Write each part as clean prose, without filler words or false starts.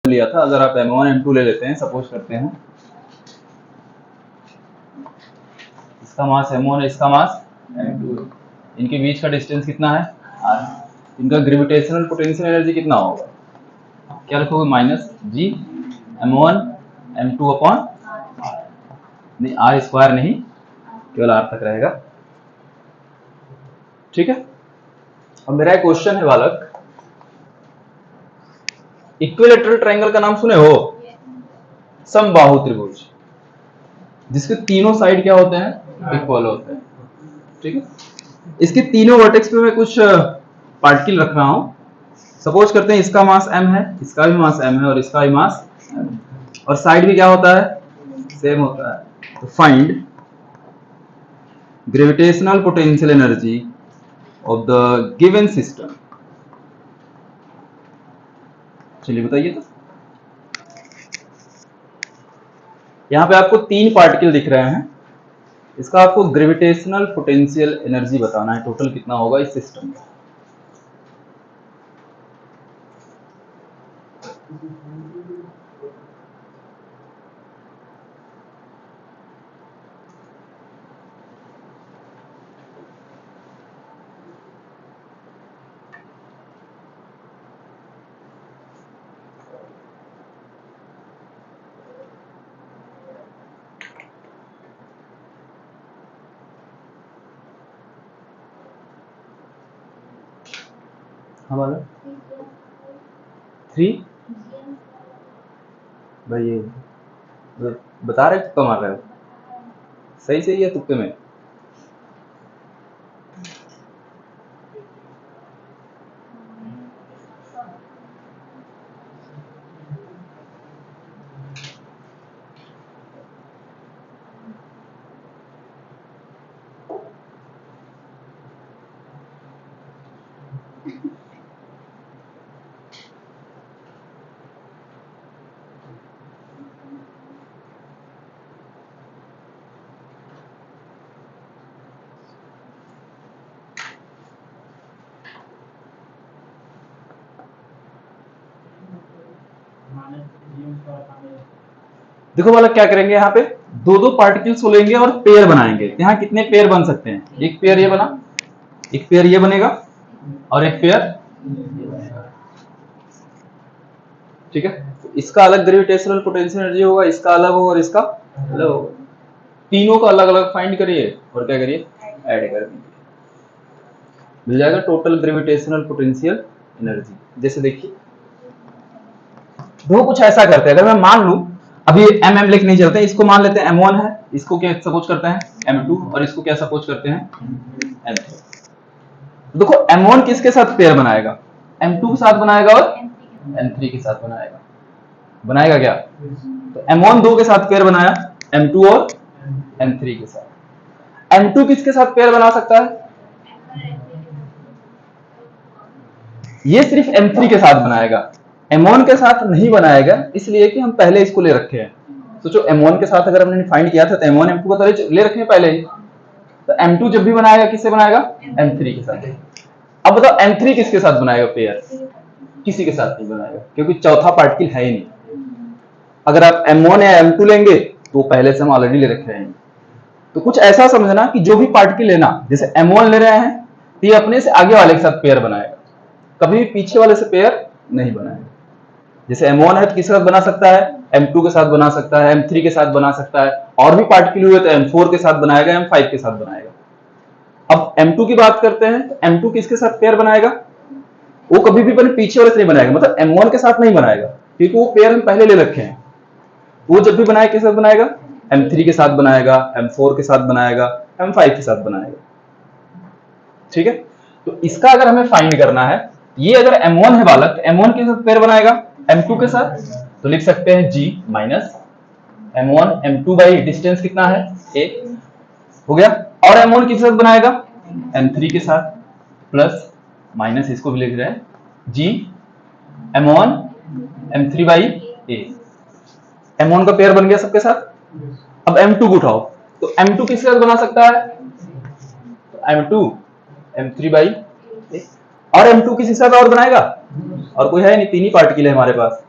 लिया था। अगर आप M1 M2 ले लेते हैं, सपोज करते हैं इसका मास M1 है, इसका मास M2 है, इनके बीच का डिस्टेंस कितना है r, इनका ग्रेविटेशनल पोटेंशियल एनर्जी कितना होगा, क्या रखोगे, माइनस जी M1 M2 अपॉन r, नहीं r स्क्वायर नहीं, केवल r तक रहेगा। ठीक है। अब मेरा एक क्वेश्चन है बालक, इक्विलैटरल ट्रायंगल का नाम सुने हो, समबाहु त्रिभुज, जिसके तीनों साइड क्या होते हैं, इक्वल होते हैं। ठीक है। इसके तीनों वर्टेक्स पे मैं कुछ पार्टिकल रख रहा हूं। सपोज करते हैं इसका मास m है, इसका भी मास m है और इसका भी मास m है, और साइड भी क्या होता है, सेम होता है। तो find gravitational potential energy of the given system. चलिए बताइए। तो यहां पे आपको तीन पार्टिकल दिख रहे हैं, इसका आपको ग्रेविटेशनल पोटेंशियल एनर्जी बताना है, टोटल कितना होगा इस सिस्टम का। हाँ वाला 3 भाई, ये बता रहे तुक्का मार रहे हो, सही सही है तुक्के में। देखो वाला क्या करेंगे, यहाँ पे दो दो पार्टिकल्स को लेंगे और पेयर बनाएंगे। यहाँ कितने पेयर बन सकते हैं, एक पेयर ये बना, एक पेयर ये बनेगा और एक पेयर। ठीक है। तो इसका अलग ग्रेविटेशनल पोटेंशियल एनर्जी होगा, इसका अलग होगा और इसका अलग होगा। तीनों का अलग अलग फाइंड करिए और क्या करिए, ऐड कर दीजिए, मिल जाएगा टोटल ग्रेविटेशनल पोटेंशियल एनर्जी। जैसे देखिए दो कुछ ऐसा करते हैं, अगर मैं मान लूं, अभी mm लेके नहीं चलते, इसको मान लेते हैं m1 है, इसको क्या सपोज करते हैं m2 और इसको क्या सपोज करते हैं m3। देखो m1 किसके साथ पेयर बनाएगा, m2 के साथ बनाएगा और m3 के साथ बनाएगा, बनाएगा क्या, तो m1 दो के साथ पेयर बनाया, m2 और m3 के साथ। m2 किसके साथ पेयर बना सकता है, ये सिर्फ m3 के साथ बनाएगा, m1 के साथ नहीं बनाएगा, इसलिए कि हम पहले इसको ले रखे हैं। सोचो m1 के साथ अगर हमने फाइंड किया था तो m1 m2 को तो ले रखे हैं पहले ही, तो m2 जब भी बनाएगा किससे बनाएगा, m3 के साथ। अब बताओ m3 किसके साथ बनाएगा पेयर, किसी के साथ नहीं बनाएगा, क्योंकि चौथा पार्टिकल है ही नहीं। अगर आप m1 या m2 लेंगे तो पहले से हम ऑलरेडी ले रखे हैं। तो कुछ ऐसा समझना कि जो भी पार्टिकल लेना, जैसे m1 ले रहे हैं तो ये अपने से आगे वाले के साथ पेयर बनाएगा, कभी भी पीछे वाले से पेयर नहीं बनाएगा। जैसे m1 है तो किसके साथ बना सकता है, m2 के साथ बना सकता है, m3 के साथ बना सकता है, और भी पार्टिकल हुए तो m4 के साथ बनाएगा, m5 के साथ बनाएगा। अब m2 की बात करते हैं तो m2 किसके साथ पेयर बनाएगा, वो कभी भी अपने पीछे वाले से नहीं बनाएगा, मतलब m1 के साथ नहीं बनाएगा, क्योंकि वो पेयर हम पहले ले रखे हैं। वो जब भी बनाएगा किसके साथ बनाएगा, m3 के साथ बनाएगा, m4 के साथ बनाएगा, m5 के साथ बनाएगा। ठीक है। तो इसका अगर हमें फाइंड करना है, ये अगर m1 है बालक, m1 के साथ पेयर बनाएगा m2 के साथ, तो लिख सकते हैं g minus m1 m2 by distance कितना है a, हो गया। और m1 किसके साथ बनाएगा, m3 के साथ, प्लस माइनस इसको भी लिख रहे हैं g m1 m3 by a। m1 का पेयर बन गया सबके साथ। अब m2 को उठाओ, तो m2 किसके साथ बना सकता है, तो m2 m3 बाई a, और m2 किसी साथ और बनाएगा, और कोई है नहीं, तीन ही पार्टिकल है हमारे पास।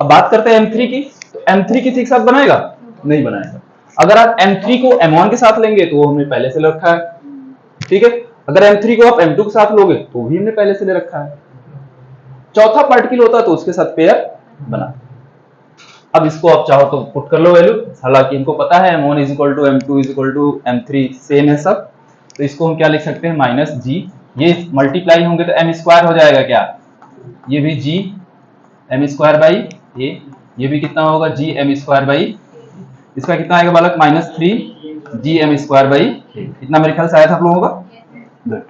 अब बात करते हैं M3 की, तो M3 किसी के साथ बनाएगा? नहीं बनाएगा। अगर आप M3 को M1 के साथ लेंगे तो वो हमने पहले से ले रखा है, ठीक है। अगर M3 को आप M2 के साथ लोगे तो भी हमने पहले से ले रखा है। चौथा पार्टिकल होता है तो उसके साथ पेयर बना। अब इसको आप चाहो तो पुट कर लो वैल्यू, हालांकि इनको पता है M1 is equal to M2 is equal to M3 same है सब, तो इसको हम क्या लिख सकते हैं? माइनस जी, ये मल्टीप्लाई होंगे तो M स्क्वायर हो जाएगा क्या? ये भी G M square by A, ये भी कितना होगा? G M स्क्वायर बाई, इसका कितना आएगा बालक? -3 G M स्क्वायर बाई ए। इतना मेरे ख्याल से आया था आप लोगों का? गुड,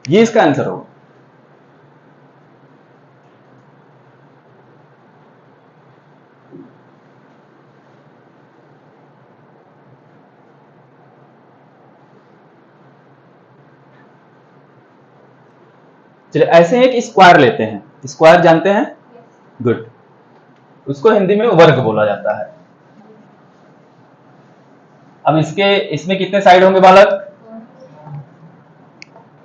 ये इसका आंसर होगा। चलिए ऐसे एक स्क्वायर लेते हैं, स्क्वायर जानते हैं? गुड, उसको हिंदी में वर्ग बोला जाता है। अब इसमें कितने साइड होंगे बालक?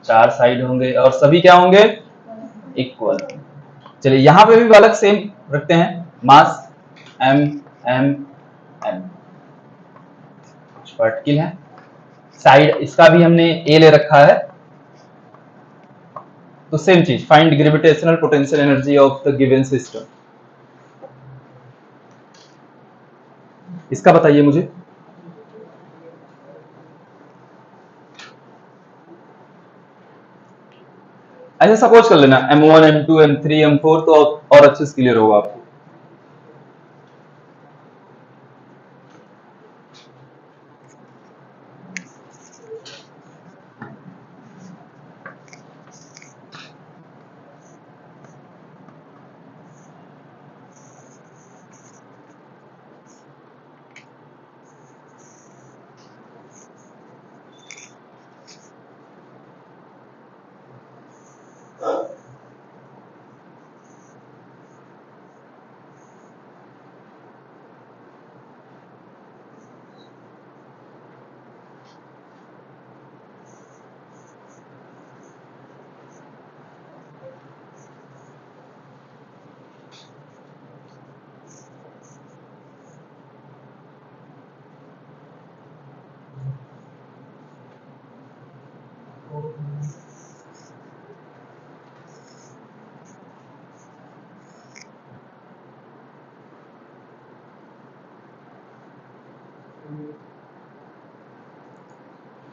4 साइड होंगे और सभी क्या होंगे? इक्वल। चलिए यहां पे भी बालक सेम रखते हैं, मास M M M, कुछ पार्टिकल है। साइड इसका भी हमने A ले रखा है, तो सेम चीज, find gravitational potential energy of the given system. इसका बताइए मुझे। ऐसे सपोज कर लेना M1 M2 M3 M4, तो और अच्छे से क्लियर होगा आपको।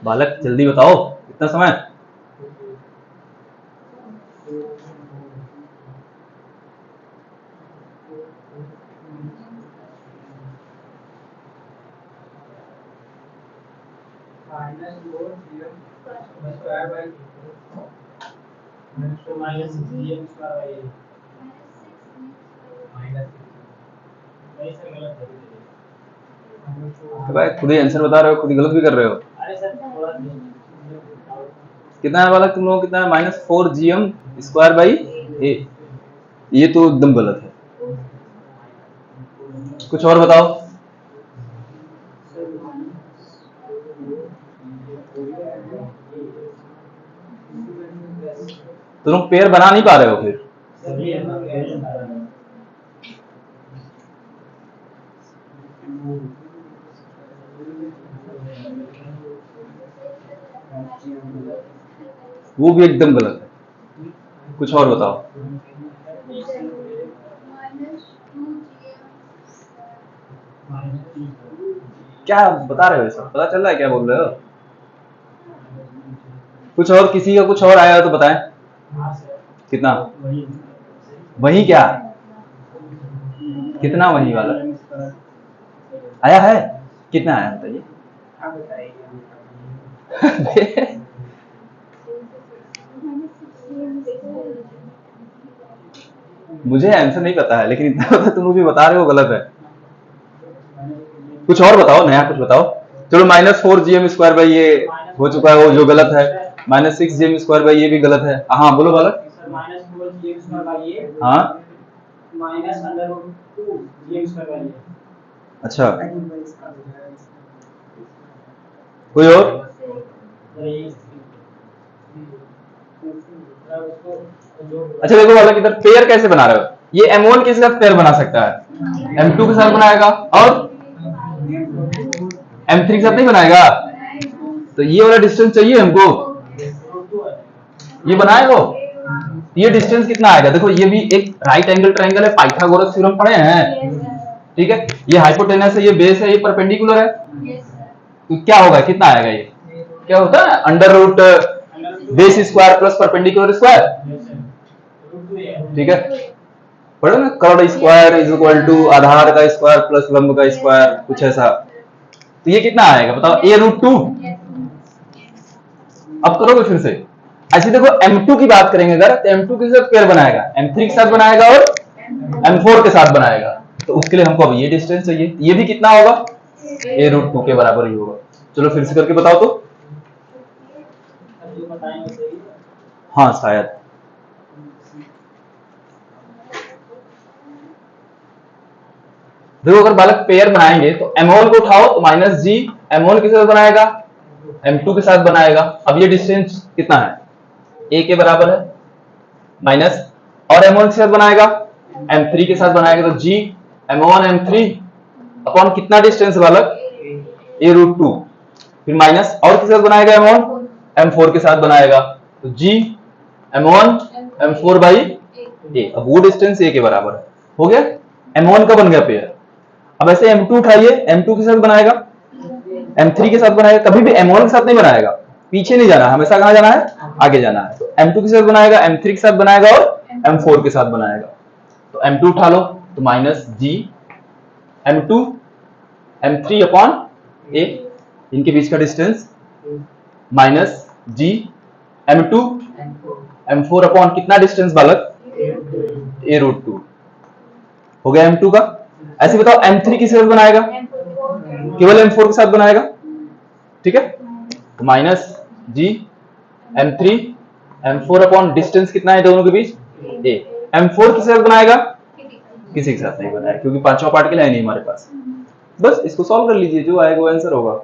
बालक जल्दी बताओ, कितना समय? तो भाई खुद ही आंसर बता रहे हो, खुद ही गलत भी कर रहे हो। कितना है बालक तुम लोगों को? कितना है? -4 GM स्क्वायर बाई ए। ये तो एकदम गलत है, कुछ और बताओ। तो तुम पेयर बना नहीं पा रहे हो फिर। वो भी एकदम गलत है, कुछ और बताओ। क्या बता रहे हो? सब पता चल रहा है क्या बोल रहे हो? कुछ और, किसी का कुछ और आया हो तो बताएं। कितना? वही क्या? कितना वही वाला आया है? कितना आया बताइए। मुझे आंसर नहीं पता है, लेकिन इतना पता तुम भी बता रहे हो गलत है। कुछ और बताओ, नया कुछ बताओ। चलो -4 GM स्क्वायर बाई ये हो चुका है, वो जो गलत है। -6 GM स्क्वायर बाई ये भी गलत है। हाँ बोलो बालक। हाँ अच्छा, कोई और? अच्छा देखो बालक, इधर पेयर कैसे बना रहे हो? ये M1 के साथ पेयर बना सकता है, M2 के साथ बनाएगा और M3 के साथ नहीं बनाएगा। तो ये वाला डिस्टेंस चाहिए हमको, ये बनाएगा। ये डिस्टेंस कितना आएगा? देखो ये भी एक राइट एंगल ट्रायंगल है, पाइथागोरस थ्योरम पढ़े हैं, ठीक है। ये हाइपोटेनस है, ये बेस है, ये परपेंडिकुलर है, तो क्या होगा, कितना आएगा? ये क्या होता है? Under root base square plus perpendicular square, ठीक है। पढ़ो ना, कर्ड स्क्वायर इज इक्वल टू आधार का स्क्वायर प्लस लंब का स्क्वायर, कुछ ऐसा। तो ये कितना आएगा बताओ? a√2। अब करोगे फिर से ऐसे, देखो M2 की बात करेंगे अगर, तो M2 के साथ पेयर बनाएगा, M3 के साथ बनाएगा और M4 के साथ बनाएगा। तो उसके लिए हमको अब ये डिस्टेंस चाहिए, ये भी कितना होगा? a√2 के बराबर ही होगा। चलो फिर से करके बताओ तो। हाँ शायद, देखो अगर बालक पेयर बनाएंगे तो M1 को उठाओ तो माइनस जी M1 के साथ बनाएगा, M2 के साथ बनाएगा। अब ये डिस्टेंस कितना है? a के बराबर है माइनस, और M1 के साथ बनाएगा, M3 के साथ बनाएगा, तो g M1 M3 अपॉन कितना डिस्टेंस बालक? a√2, फिर माइनस, और किसके साथ बनाएगा? M1 M4 के साथ बनाएगा, तो g M1 M4 by a। अब वो डिस्टेंस a के बराबर है, हो गया। M1 का बन गया पेयर। अब ऐसे M2 उठाइए, M2 के साथ बनाएगा, M3 के साथ बनाएगा, कभी भी M1 के साथ नहीं बनाएगा, पीछे नहीं जाना, हमेशा कहां जाना है? आगे जाना है। तो M2 के साथ बनाएगा, M3 के साथ बनाएगा और M4 के साथ बनाएगा। तो M2 उठा लो तो minus ji M2 M3 upon a, इनके बीच का डिस्टेंस माइनस जी M2 M4 अपॉन कितना डिस्टेंस बालक? a√2। हो गया M2 का। ऐसे बताओ M3 किस साथ बनाएगा? केवल M4 के साथ बनाएगा, ठीक है। तो माइनस जी M3 M4 अपॉन डिस्टेंस कितना है दोनों के बीच? a। M4 किस साथ बनाएगा? किसी के साथ नहीं बनाएगा, क्योंकि पांचवा पार्ट के लिए है नहीं हमारे पास। बस इसको सॉल्व कर लीजिए, जो आएगा वो आंसर होगा।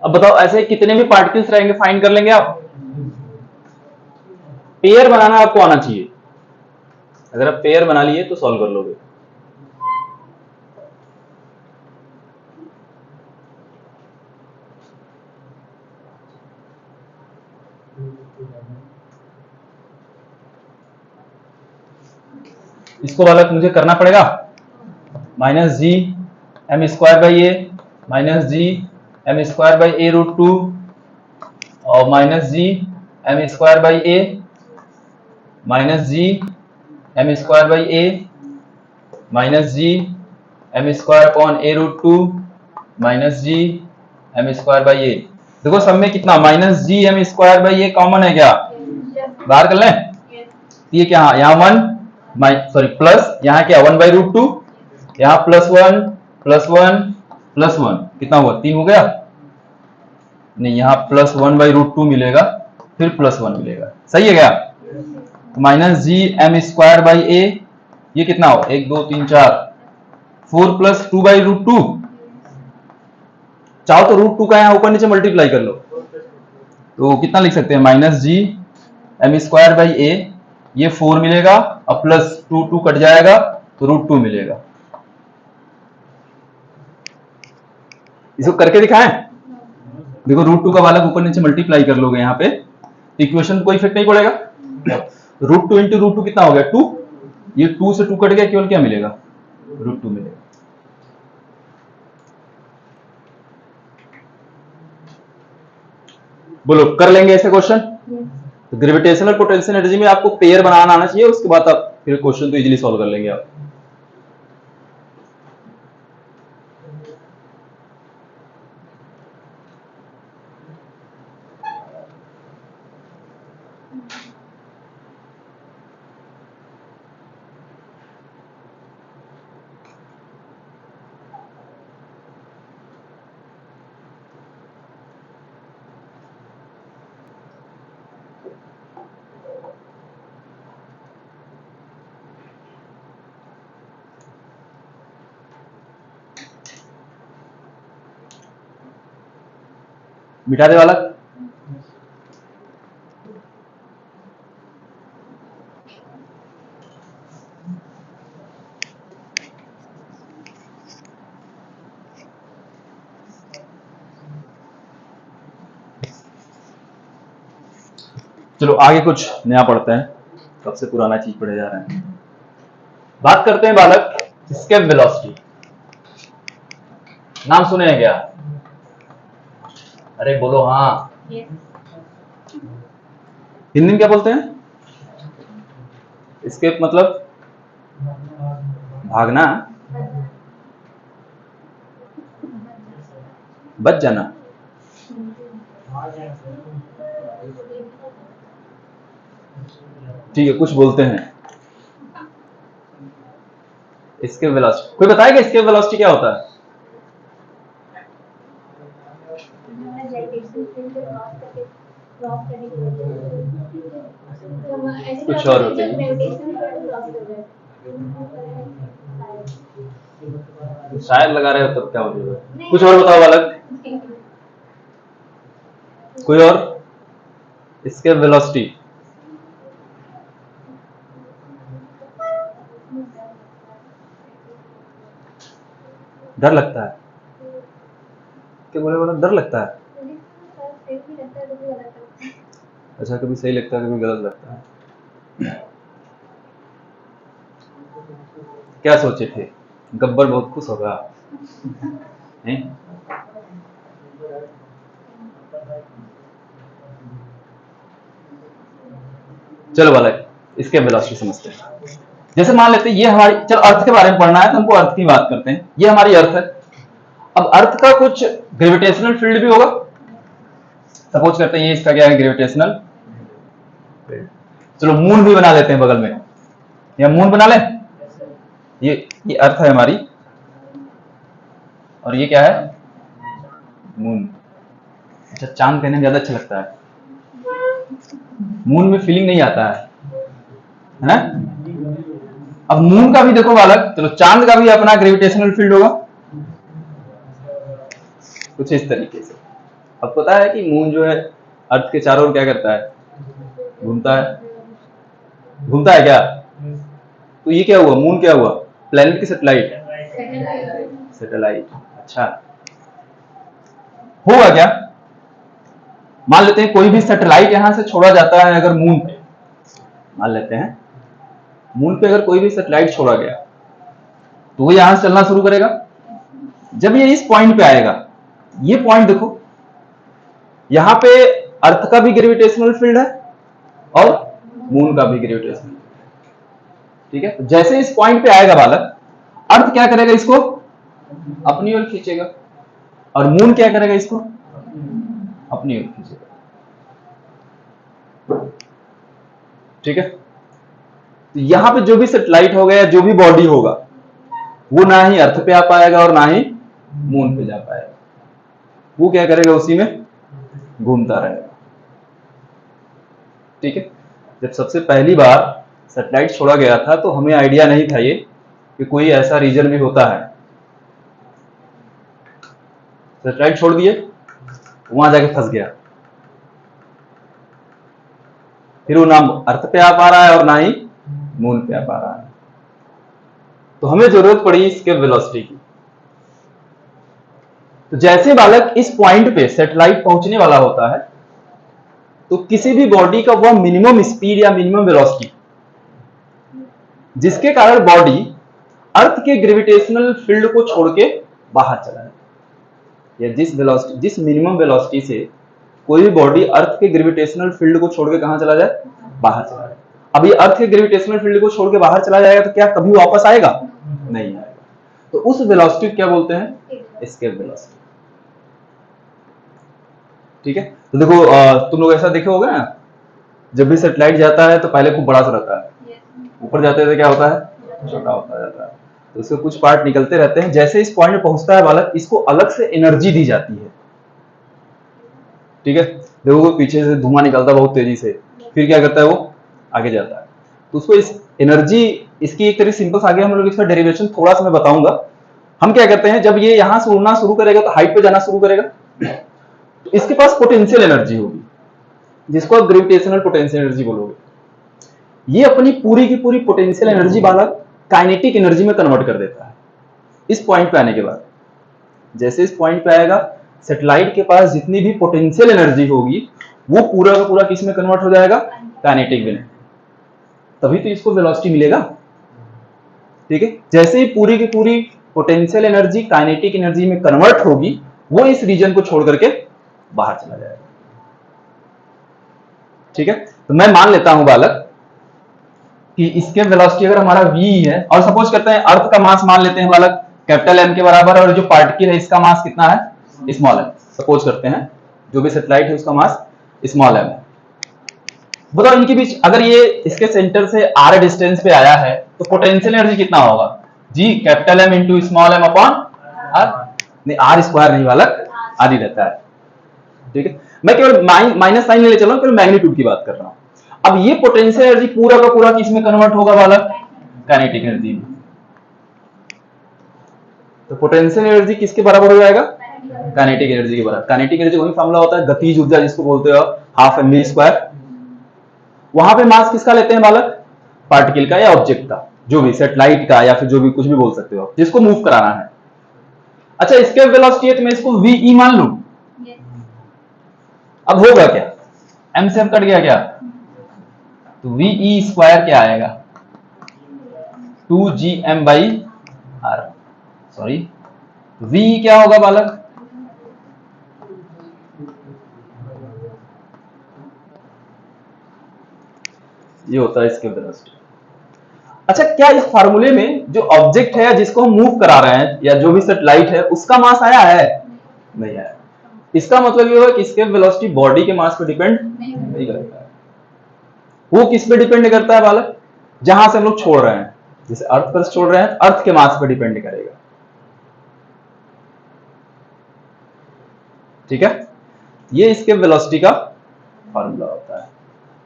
अब बताओ ऐसे कितने भी पार्टिकल्स रहेंगे फाइंड कर लेंगे आप? पेयर बनाना आपको आना चाहिए, अगर आप पेयर बना लिए तो सॉल्व कर लोगे। इसको बालक मुझे करना पड़ेगा minus G M square by A minus G M square by a√2 और minus G M square by A minus G M square by A minus G M square upon a√2 minus G M square by A. देखो सब में कितना minus G M square by A common है क्या? बाहर कर लें। ये क्या, यहाँ वन सॉरी प्लस, यहाँ क्या 1/√2, यहाँ +1 +1 +1 कितना हुआ? 3 हो गया। नहीं, यहाँ +1/√2 मिलेगा, फिर +1 मिलेगा, सही है क्या? Minus G M square by A, ये कितना हो? 1 2 3 4 4 + 2/√2। चाहो तो √2 का यहाँ ऊपर नीचे मल्टीप्लाई कर लो, तो कितना लिख सकते हैं? Minus G M square by A, ये 4 मिलेगा और प्लस 2 2 कट जाएगा तो √2 मिलेगा। इसको करके दिखाएं? देखो √2 का बालक ऊपर नीचे मल्टीप्लाई कर लोगे यहाँ पे, इक्वेशन कोई इफेक्ट नहीं पड़ेगा। √2 इंटू √2 कितना हो गया? 2। ये 2 से 2 कट गया, केवल क्या मिलेगा? √2 मिलेगा। बोलो कर लेंगे ऐसे क्वेश्चन? तो ग्रेविटेशनल पोटेंशियल एनर्जी में आपको पेयर बनाना आना चाहिए, उसके बाद आप फिर क्वेश्चन तो इजीली सॉल्व कर लेंगे आप। मिटा दे वाला। चलो आगे कुछ नया पढ़ते हैं, सबसे पुराना चीज पढ़े जा रहे हैं। बात करते हैं बालक एस्केप वेलोसिटी। नाम सुने हैं क्या? अरे बोलो हाँ। हिंदी में क्या बोलते हैं? एस्केप मतलब भागना, बच जाना। ठीक है, कुछ बोलते हैं एस्केप वेलोसिटी। कोई बताएगा एस्केप वेलोसिटी क्या होता है? कुछ और होते हैं, शायद लगा रहे हो तब क्या हो जाएगा? कुछ और बताओ बालक, कोई और? एस्केप वेलोसिटी डर लगता है क्या? बोले बोला डर लगता है। अच्छा, कभी सही लगता है कभी गलत लगता है। क्या सोचे थे? गब्बर बहुत खुश होगा नहीं? चलो बालक इसके वेलोसिटी समझते हैं। जैसे मान लेते हैं ये हमारी, चलो अर्थ के बारे में पढ़ना है तो हमको अर्थ की बात करते हैं। ये हमारी अर्थ है। अब अर्थ का कुछ ग्रेविटेशनल फील्ड भी होगा। सपोज करते हैं ये इसका क्या है, ग्रेविटेशनल फील्ड। चलो मून भी बना लेते हैं बगल में, या मून बना ले। ये अर्थ है हमारी, और ये क्या है, मून। अच्छा, चांद कहने में ज्यादा अच्छा लगता है, मून में फीलिंग नहीं आता है ना? अब मून का भी देखो बालक, चलो चांद का भी अपना ग्रेविटेशनल फील्ड होगा कुछ इस तरीके से। अब पता है कि मून जो है अर्थ के चारों ओर क्या करता है, घूमता है। घूमता है क्या? तो ये क्या हुआ, मून क्या हुआ, प्लेनेट की सैटेलाइट? सैटेलाइट। अच्छा, होगा क्या? मान लेते हैं कोई भी सैटेलाइट यहां से छोड़ा जाता है अगर मून पे, मान लेते हैं मून पे अगर कोई भी सैटेलाइट छोड़ा गया तो वो यहां से चलना शुरू करेगा। जब ये इस पॉइंट पे आएगा, ये पॉइंट देखो, यहां पे अर्थ का भी ग्रेविटेशनल फील्ड है और मून का भी ग्रेविटेशनल, ठीक है? जैसे इस पॉइंट पे आएगा बालक, अर्थ क्या करेगा, इसको अपनी ओर खींचेगा, और मून क्या करेगा, इसको अपनी ओर खींचेगा। ठीक है? तो यहां पे जो भी सैटेलाइट होगा या जो भी बॉडी होगा, वो ना ही अर्थ पे आ पाएगा और ना ही मून पे जा पाएगा। वो क्या करेगा, उसी में घूमता रहेगा। ठीक है? जब सबसे पहली बार सैटेलाइट छोड़ा गया था तो हमें आइडिया नहीं था ये कि कोई ऐसा रीजन भी होता है। सैटेलाइट छोड़ दिए, वहां जाके फंस गया, फिर वो ना अर्थ पे आ पा रहा है और ना ही मून पे आ पा रहा है। तो हमें जरूरत पड़ी इसके वेलोसिटी की। तो जैसे बालक इस पॉइंट पे सैटेलाइट पहुंचने वाला होता है, तो किसी भी बॉडी का वह मिनिमम स्पीड या मिनिमम वेलोसिटी जिसके कारण बॉडी अर्थ के ग्रेविटेशनल फील्ड को छोड़ के बाहर चला जाए, या जिस मिनिमम वेलोसिटी से कोई भी बॉडी अर्थ के ग्रेविटेशनल फील्ड को छोड़ के कहां चला जाए, बाहर चला जाए। अब ये अर्थ के ग्रेविटेशनल फील्ड को छोड़ के बाहर चला जाएगा तो क्या कभी वापस आएगा, नहीं आएगा। तो उस वेलोसिटी क्या बोलते हैं, एस्केप वेलोसिटी। ठीक है, तो देखो तुम लोग ऐसा देखे होगा ना, जब भी सैटेलाइट जाता है तो पहले खूब बड़ा सा रहता है, ऊपर जाते हुए क्या होता है, छोटा होता जाता है। तो इसके कुछ पार्ट निकलते रहते हैं। जैसे इस पॉइंट में पहुंचता है बालक, इसको अलग से एनर्जी दी जाती है। ठीक है, देखो पीछे से धुआं निकलता है बहुत तेजी से, फिर क्या करता है वो आगे जाता है। तो उसको इस एनर्जी, इसकी एक तरीके सिंपल आगे हम लोग इसका डेरिवेशन थोड़ा सा मैं बताऊंगा। हम क्या करते हैं, जब ये यहां से उड़ना शुरू करेगा तो हाइट पे जाना शुरू करेगा, तो इसके पास पोटेंशियल एनर्जी होगी, जिसको आप ग्रेविटेशनल पोटेंशियल एनर्जी बोलोगे। ये अपनी पूरी की पूरी पोटेंशियल एनर्जी वाला काइनेटिक एनर्जी में कन्वर्ट कर देता है इस पॉइंट पे आने के बाद। जैसे इस पॉइंट पे आएगा, सैटेलाइट के पास जितनी भी पोटेंशियल एनर्जी होगी वो पूरा का पूरा किस में कन्वर्ट हो जाएगा, काइनेटिक में। तभी तो इसको वेलोसिटी मिलेगा। ठीक है, जैसे ही पूरी की पूरी पोटेंशियल एनर्जी काइनेटिक एनर्जी में कन्वर्ट होगी, वो इस रीजन को छोड़ करके बाहर चला जाएगा। ठीक है, तो मैं मान लेता हूं बालक कि इसके वेलोसिटी अगर हमारा v है, और सपोज करते हैं अर्थ का मास मान लेते हैं बालक कैपिटल M के बराबर, और जो पार्टिकल है इसका मास कितना है, स्मॉल m। सपोज करते हैं जो भी सैटेलाइट है उसका मास स्मॉल m है। बताओ इनके बीच अगर ये इसके सेंटर से r डिस्टेंस पे आया है तो पोटेंशियल एनर्जी कितना होगा, G capital M into small m upon r। नहीं, r स्क्वायर नहीं बालक, r ही रहता है। ठीक है, मैं केवल माइनस साइन ले चल रहा हूं, केवल मैग्नीट्यूड की बात कर रहा हूं। अब ये पोटेंशियल एनर्जी पूरा का पूरा किस में कन्वर्ट होगा बालक, काइनेटिक एनर्जी में। तो पोटेंशियल एनर्जी किसके बराबर हो जाएगा, काइनेटिक एनर्जी के बराबर। काइनेटिक एनर्जी वही फॉर्मूला होता है गतिज ऊर्जा जिसको बोलते हो हाफ mv स्क्वायर। वहां पे मास किसका लेते हैं बालक, पार्टिकल का या ऑब्जेक्ट का, जो भी सैटेलाइट का या फिर जो भी कुछ भी बोल सकते हो जिसको मूव कराना है। अच्छा, इसके वेलोसिटी है तो मैं इसको ve मान लूं। अब होगा क्या, m से m कट गया क्या, तो ve स्क्वायर क्या आएगा, 2gm by r। Sorry, v क्या होगा बालक, ये होता है इसके वेलोसिटी। अच्छा, क्या इस फार्मूले में जो ऑब्जेक्ट है जिसको हम मूव करा रहे हैं या जो भी सैटेलाइट है उसका मास आया है, नहीं आया। इसका मतलब ये होगा कि इसके वेलोसिटी बॉडी के मास पे डिपेंड नहीं करता है। वो किस पे डिपेंड करता है बालक, जहां से हम लोग छोड़ रहे हैं, जैसे अर्थ पर छोड़ रहे हैं अर्थ के मास पे डिपेंड करेगा। ठीक है, ये इसके वेलोसिटी का फार्मूला होता है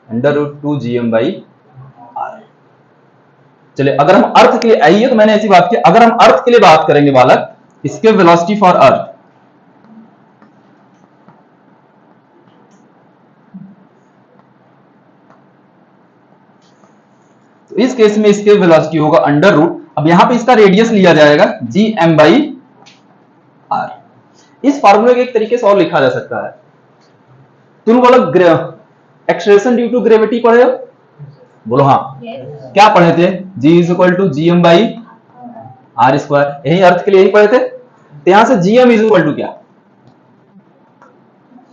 √2gm बाई r। चलिए, अगर हम अर्थ के लिए आइए, तो मैंने ऐसी बात की, अगर हम अर्थ के लिए बात करेंगे बालक, इसके वेलोसिटी फॉर अर्थ, तो इस केस में इसके वेलोसिटी होगा √, अब यहां पे इसका रेडियस लिया जाएगा gm बाई r। इस फार्मूले को एक तरीके से और लिखा जा सकता है, तुम बोलो एक्सेलरेशन ड्यू टू ग्रेविटी पढ़े हो, बोलो हाँ। क्या पढ़े थे, g is equal to gm by r square, यही अर्थ के लिए यही पढ़े थे। तो यहां से gm इज इक्वल टू क्या,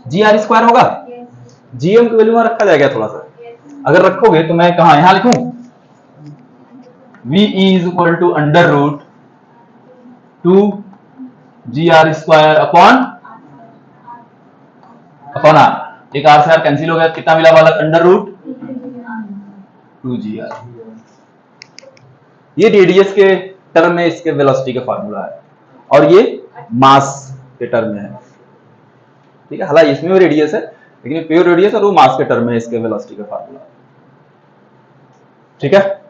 जी आर स्क्वायर होगा। gm की वैल्यू वहां रखा जाएगा थोड़ा सा, अगर रखोगे तो मैं कहा यहां लिखूं ve is equal to √2 gr square upon r। एक r से r कैंसिल हो गया, कितना मिला वाला, √2gr। ये रेडियस के टर्म में इसके वेलोसिटी का फार्मूला है, और ये मास के टर्म में है। ठीक है, हालांकि इसमें भी रेडियस है, लेकिन प्योर रेडियस और वो मास के टर्म में इसके वेलोसिटी का फार्मूला। ठीक है,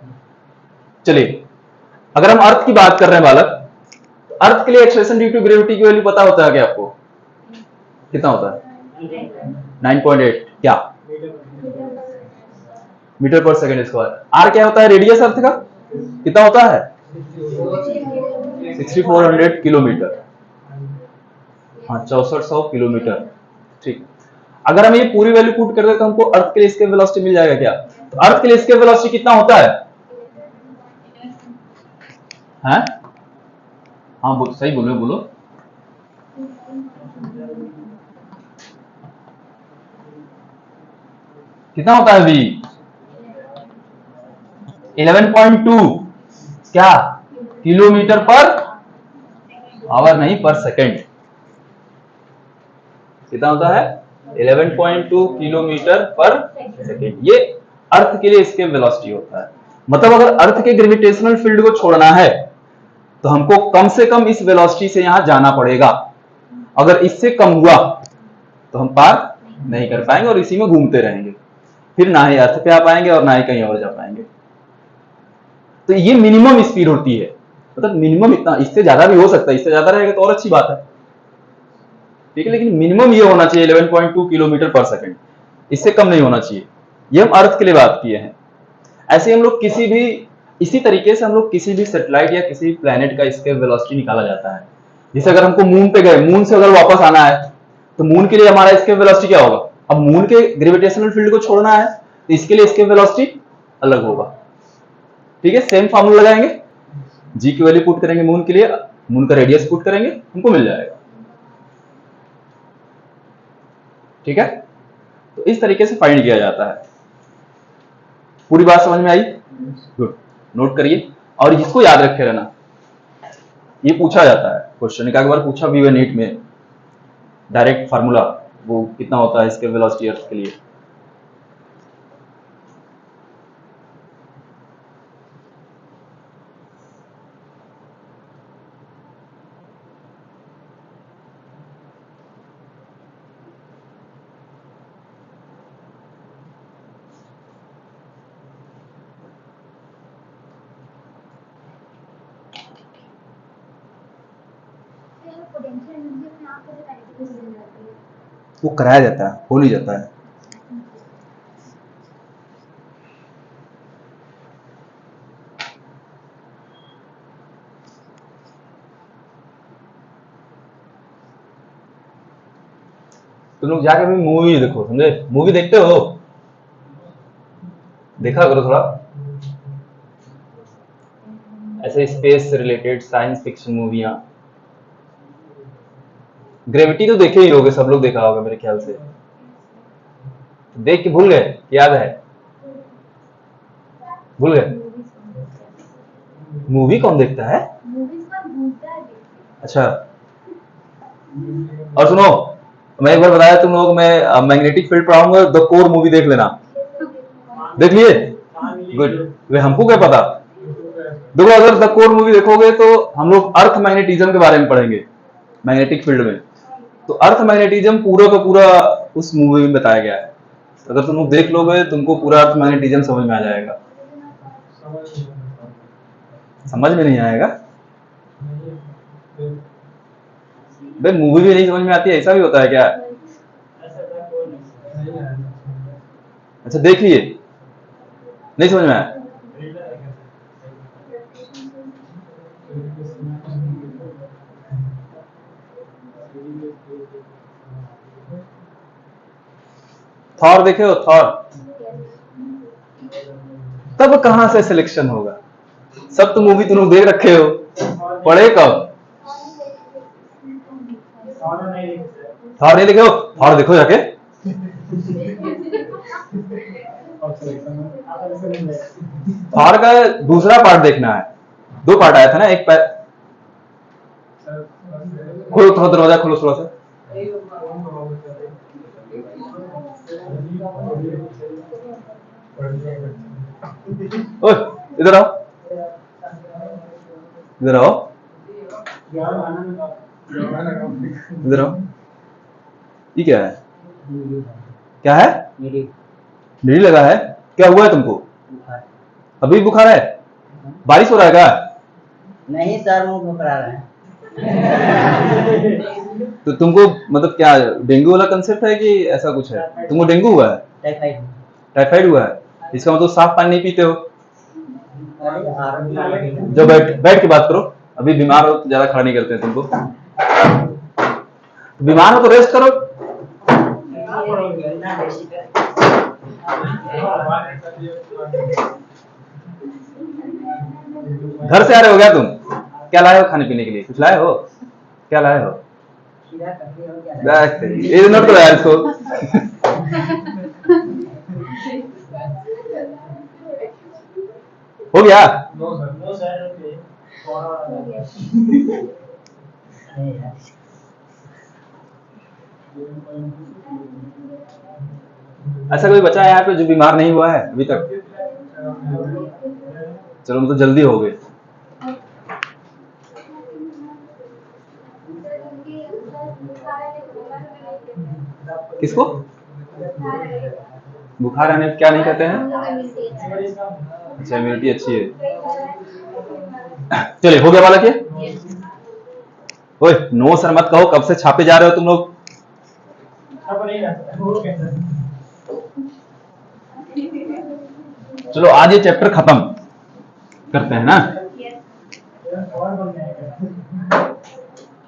चलिए अगर हम अर्थ की बात कर रहे हैं बालक, तो अर्थ के लिए एक्सेलरेशन ड्यू टू ग्रेविटी की वैल्यू पता होता है क्या आपको, कितना होता है, 9.8 क्या मीटर पर सेकंड स्क्वायर। आर क्या होता है, रेडियस अर्थ का कितना होता है, 6400 किलोमीटर, हाँ 6400 किलोमीटर। ठीक, अगर हम ये पूरी वैल्यू पुट कर दे तो हमको अर्थ के लिए इसके वेलोसिटी मिल जाएगा क्या, तो अर्थ के लिए इसके वेलोसिटी कितना होता है, हैं? हाँ सही बोलो बोलो, कितना होता है v? 11.2 क्या किलोमीटर पर आवर, नहीं पर सेकंड। कितना होता है? 11.2 किलोमीटर पर सेकंड। ये अर्थ के लिए इसके वेलोसिटी होता है। मतलब अगर अर्थ के ग्रेविटेशनल फील्ड को छोड़ना है तो हमको कम से कम इस वेलोसिटी से यहां जाना पड़ेगा। अगर इससे कम हुआ तो हम पार नहीं कर पाएंगे और इसी में घूमते रहेंगे, फिर ना ही अर्थ पे आ पाएंगे और ना ही कहीं और जा पाएंगे। तो ये मिनिमम स्पीड होती है, मतलब मिनिमम इतना। इससे ज्यादा भी हो सकता है, इससे ज्यादा रहेगा तो और अच्छी बात है, ठीक है, लेकिन मिनिमम ये होना चाहिए 11.2 किलोमीटर पर सेकंड, इससे कम नहीं होना चाहिए। ये हम अर्थ के लिए बात किए हैं। ऐसे हम लोग किसी भी, इसी तरीके से हम लोग किसी भी सैटेलाइट या किसी प्लेनेट का इसके वेलोसिटी निकाला जाता है। जैसे अगर हमको मून पे गए, मून से अगर वापस आना है तो मून के लिए हमारा इसके वेलोसिटी क्या होगा? अब मून के ग्रेविटेशनल फील्ड को छोड़ना है तो इसके लिए इसके वेलोसिटी अलग होगा, ठीक है। सेम फार्मूला लगाएंगे, जी की वैल्यू पुट करेंगे मून के लिए, मून का रेडियस पुट करेंगे, हमको मिल जाएगा, ठीक है। तो इस तरीके से फाइंड किया जाता है। पूरी बात समझ में आई? गुड, नोट करिए और इसको याद रखे रहना, ये पूछा जाता है क्वेश्चन, एक बार पूछा भी हुआ नीट में, डायरेक्ट फार्मूला वो कितना होता है इसके वेलोसिटी अर्थ के लिए। वो कराया जाता है, हो नहीं जाता है। तुम लोग जाके भी मूवी देखो, समझे? मूवी देखते हो? देखा करो थोड़ा ऐसे स्पेस से रिलेटेड साइंस फिक्शन मूवियां। ग्रेविटी तो देखे ही होगे, सब लोग देखा होगा मेरे ख्याल से। देख के भूल गए, याद है? भूल गए? मूवी कौन देखता है? अच्छा, और सुनो, मैं एक बार बताया तुम लोग, मैं मैग्नेटिक फील्ड पढ़ाऊंगा, द कोर मूवी देख लेना। देख लिए? गुड। वे हमको क्या पता। देखो अगर द कोर मूवी देखोगे तो हम लोग अर्थ मैग्नेटिज्म के बारे में पढ़ेंगे, मैग्नेटिक फील्ड में। तो अर्थ मैग्नेटिज्म पूरा का पूरा उस मूवी में बताया गया है। अगर तुम लोग देख लोगे तुमको पूरा अर्थ मैग्नेटिज्म समझ में आ जाएगा। समझ में नहीं आएगा? भाई मूवी भी नहीं समझ में आती है, ऐसा भी होता है क्या? अच्छा देख लिए, नहीं समझ में आया? थॉर देखे हो? थॉर? तब कहां से सिलेक्शन होगा? सब तो मूवी तुम लोग देख रखे हो, पढ़े कब? थॉर नहीं देखे हो? थॉर देखो जाके। थॉर का दूसरा पार्ट देखना है, 2 पार्ट आया था ना, एक खोलो थोड़ा दरवाजा, खोलो थोड़ा सा। ओए इधर आओ, इधर आओ, इधर आओ। ये क्या है? क्या है? नीड़ी लगा है? क्या हुआ है तुमको? अभी बुखार है? बारिश हो रहा है क्या? नहीं सर, मुंह घबरा रहे हैं। तो तुमको मतलब क्या डेंगू वाला कंसेप्ट है कि ऐसा कुछ है? तुमको डेंगू हुआ है? टाइफाइड। टाइफाइड हुआ है? इसका मतलब साफ पानी नहीं पीते हो? जो बैठ बैठ के बात करो, अभी बीमार हो तो ज्यादा खड़ा नहीं करते हैं तुमको। बीमार हो तो रेस्ट करो। घर से आ रहे हो क्या तुम? क्या लाए हो खाने पीने के लिए? कुछ लाए हो? क्या लाए हो? ये नोट करो यार इसको। हो गया? नहीं है। ऐसा कोई बचा है यहाँ पे जो बीमार नहीं हुआ है अभी तक? चलो मतलब जल्दी हो गए। किसको बुखार आने पे क्या नहीं कहते हैं? अच्छा, इम्यूनिटी अच्छी है। चलिए, हो गया बालक ये? ओए, नो सर मत कहो, कब से छापे जा रहे हो तुम लोग? चलो आज ये चैप्टर खत्म करते हैं ना।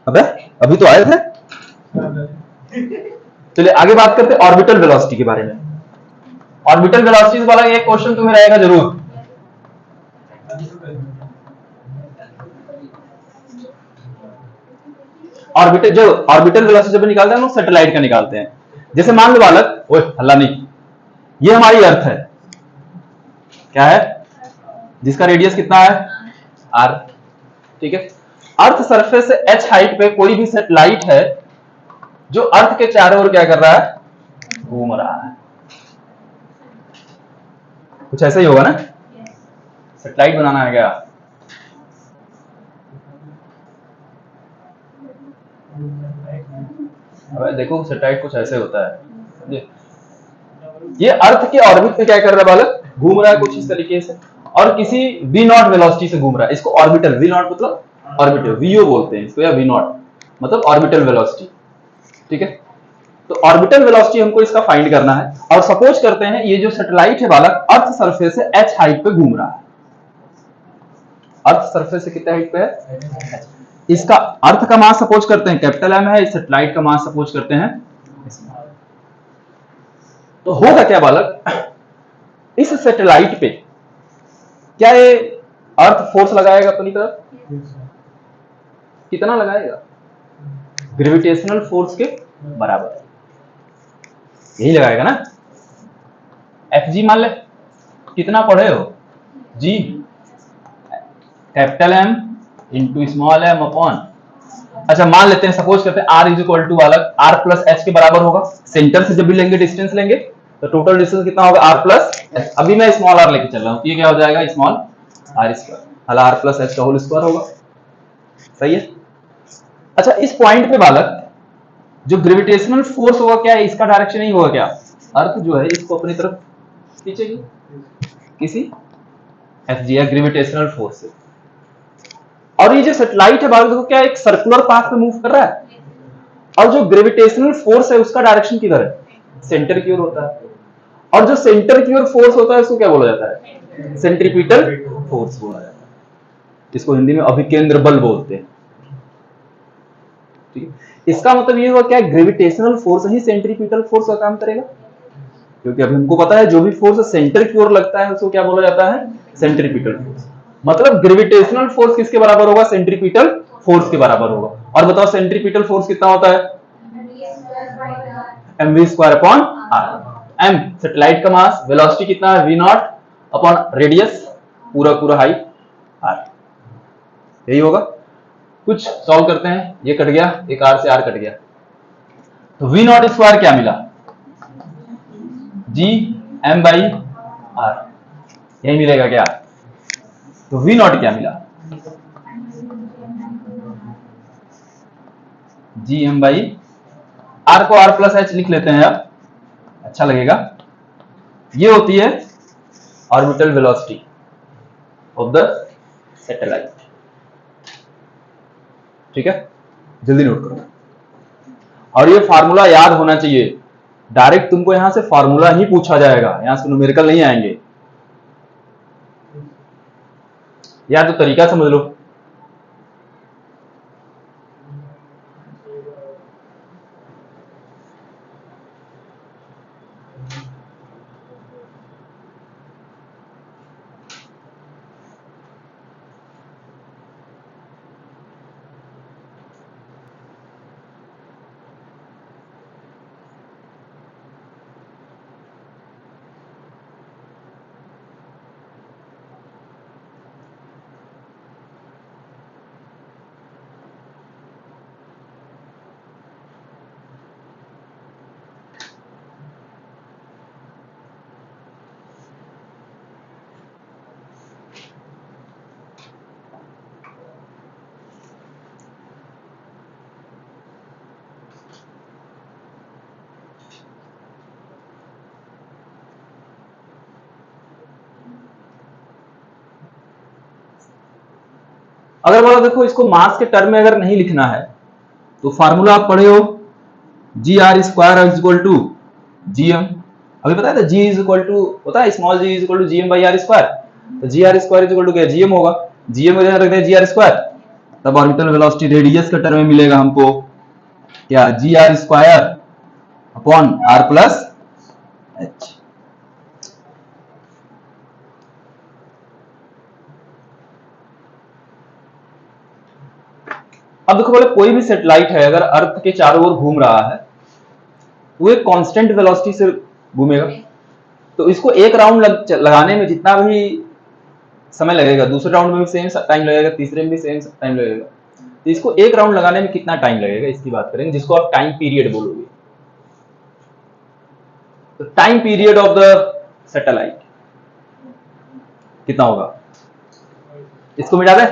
अबे अभी तो आए थे। चलिए आगे बात करते हैं ऑर्बिटल वेलोसिटी के बारे में। ऑर्बिटल वेलोसिटी वाला एक क्वेश्चन तुम्हें रहेगा जरूर। ऑर्बिटल वेलोसिटी जब निकालते हैं हम लोग सैटेलाइट का निकालते हैं। जैसे मान लो बालक, ओए हल्ला नहीं, ये हमारी अर्थ है, क्या है, जिसका रेडियस कितना है, आर। ठीक है, अर्थ सरफेस से एच हाइट पे कोई भी सैटेलाइट है जो अर्थ के चारों ओर क्या कर रहा है, घूम रहा है। कुछ ऐसा ही होगा ना, सैटेलाइट बनाना है क्या? अब देखो सैटेलाइट कुछ ऐसे होता है, ये अर्थ के ऑर्बिट पे क्या कर रहा है बालक, घूम रहा है कुछ इस तरीके से, और किसी वी नॉट वेलोसिटी से घूम रहा है। इसको ऑर्बिटल, वी नॉट मतलब ऑर्बिटल, वीओ बोलते हैं इसको, या वी नॉट मतलब ऑर्बिटल वेलोसिटी। ठीक है, तो ऑर्बिटल वेलोसिटी हमको इसका फाइंड करना है। और सपोज करते हैं ये जो सैटेलाइट है बालक अर्थ सरफेस से एच हाइट पे घूम रहा है। अर्थ सरफेस से कितने हाइट पे है, इसका अर्थ का मास सपोज करते हैं कैपिटल एम है, इस सैटेलाइट का मास सपोज करते हैं। तो होगा क्या बालक, इस सैटेलाइट पे क्या ये अर्थ फोर्स लगाएगा अपनी तरफ? कितना लगाएगा? ग्रेविटेशनल फोर्स के बराबर, यही लगाएगा ना। एफ जी मान ले, कितना पढ़े हो, G capital M into small M upon, अच्छा मान लेते हैं सपोज करते हैं आर इज इक्वल टू वाला आर प्लस एच के बराबर होगा। सेंटर से जब भी लेंगे डिस्टेंस लेंगे तो टोटल डिस्टेंस कितना होगा, आर प्लस एच। अभी मैं स्मॉल आर लेके चल रहा हूँ, ये क्या हो जाएगा, स्मॉल आर स्क्वायर, हला आर प्लस एच का होल स्क्वायर होगा। सही है। अच्छा इस पॉइंट पे बालक जो ग्रेविटेशनल फोर्स होगा क्या है, इसका डायरेक्शन नहीं होगा क्या, अर्थ जो है इसको अपनी तरफ खींचेगी किसी एफ जी या ग्रेविटेशनल फोर्स से। और ये जो सैटेलाइट है बालक देखो क्या एक सर्कुलर पाथ पे मूव कर रहा है, और जो ग्रेविटेशनल फोर्स है उसका डायरेक्शन किधर है, सेंटर की ओर होता है। और जो सेंटर की ओर फोर्स होता है उसको क्या बोला जाता है, सेंट्रीपिटल फोर्स बोला जाता है। इसको हिंदी में अभिकेंद्र बल बोलते हैं। ठीक है, इसका मतलब ये हुआ क्या, ग्रेविटेशनल फोर्स ही सेंट्रीपिटल फोर्स का काम करेगा, क्योंकि अभी हमको पता है जो भी फोर्स सेंटर की ओर लगता है उसको क्या बोला जाता है, सेंट्रीपिटल फोर्स। मतलब ग्रेविटेशनल फोर्स किसके बराबर होगा, सेंट्रीपिटल फोर्स के बराबर होगा। और बताओ सेंट्रीपिटल फोर्स कितना होता है, mv square upon R. M satellite का मास, वेलोसिटी कितना है, वी नॉट अपॉन रेडियस पूरा पूरा हाइट आर, यही होगा। कुछ सॉल्व करते हैं, ये कट गया, एक आर से आर कट गया, तो वी नॉट स्क्वायर क्या मिला, जी एम बाई आर, यही मिलेगा क्या। तो वी नॉट क्या मिला, जी एम बाई आर को आर प्लस एच लिख लेते हैं, अब अच्छा लगेगा। ये होती है orbital velocity of the satellite. ठीक है, जल्दी नोट करो। और ये फार्मूला याद होना चाहिए, डायरेक्ट तुमको यहां से फार्मूला ही पूछा जाएगा, यहां से न्यूमेरिकल नहीं आएंगे। या तो तरीका समझ लो, अगर बोला देखो इसको मास के टर्म में अगर नहीं लिखना है तो फार्मूला आप पढ़े हो, G R square is equal to G M. अभी बताया था जी इज इक्वल टू होता है small G is equal to G M by R square. तो G R square is equal to क्या, जी एम होगा। जी एम रख दे जी आर स्क्वायर, तब ऑर्बिटल वेलोसिटी रेडियस का टर्म में मिलेगा हमको क्या, G R square upon R plus H. अब देखो बोले कोई भी सैटेलाइट है अगर अर्थ के चारों ओर घूम रहा है वो एक कांस्टेंट वेलोसिटी से घूमेगा। तो इसको एक राउंड लगाने में जितना भी समय लगेगा, दूसरे राउंड में भी सेम टाइम लगेगा, तीसरे में भी सेम टाइम लगेगा। तो इसको एक राउंड लगाने में कितना टाइम लगेगा इसकी बात करेंगे, जिसको आप टाइम पीरियड बोलोगे। तो time period of the satellite कितना होगा, इसको मिटा दे।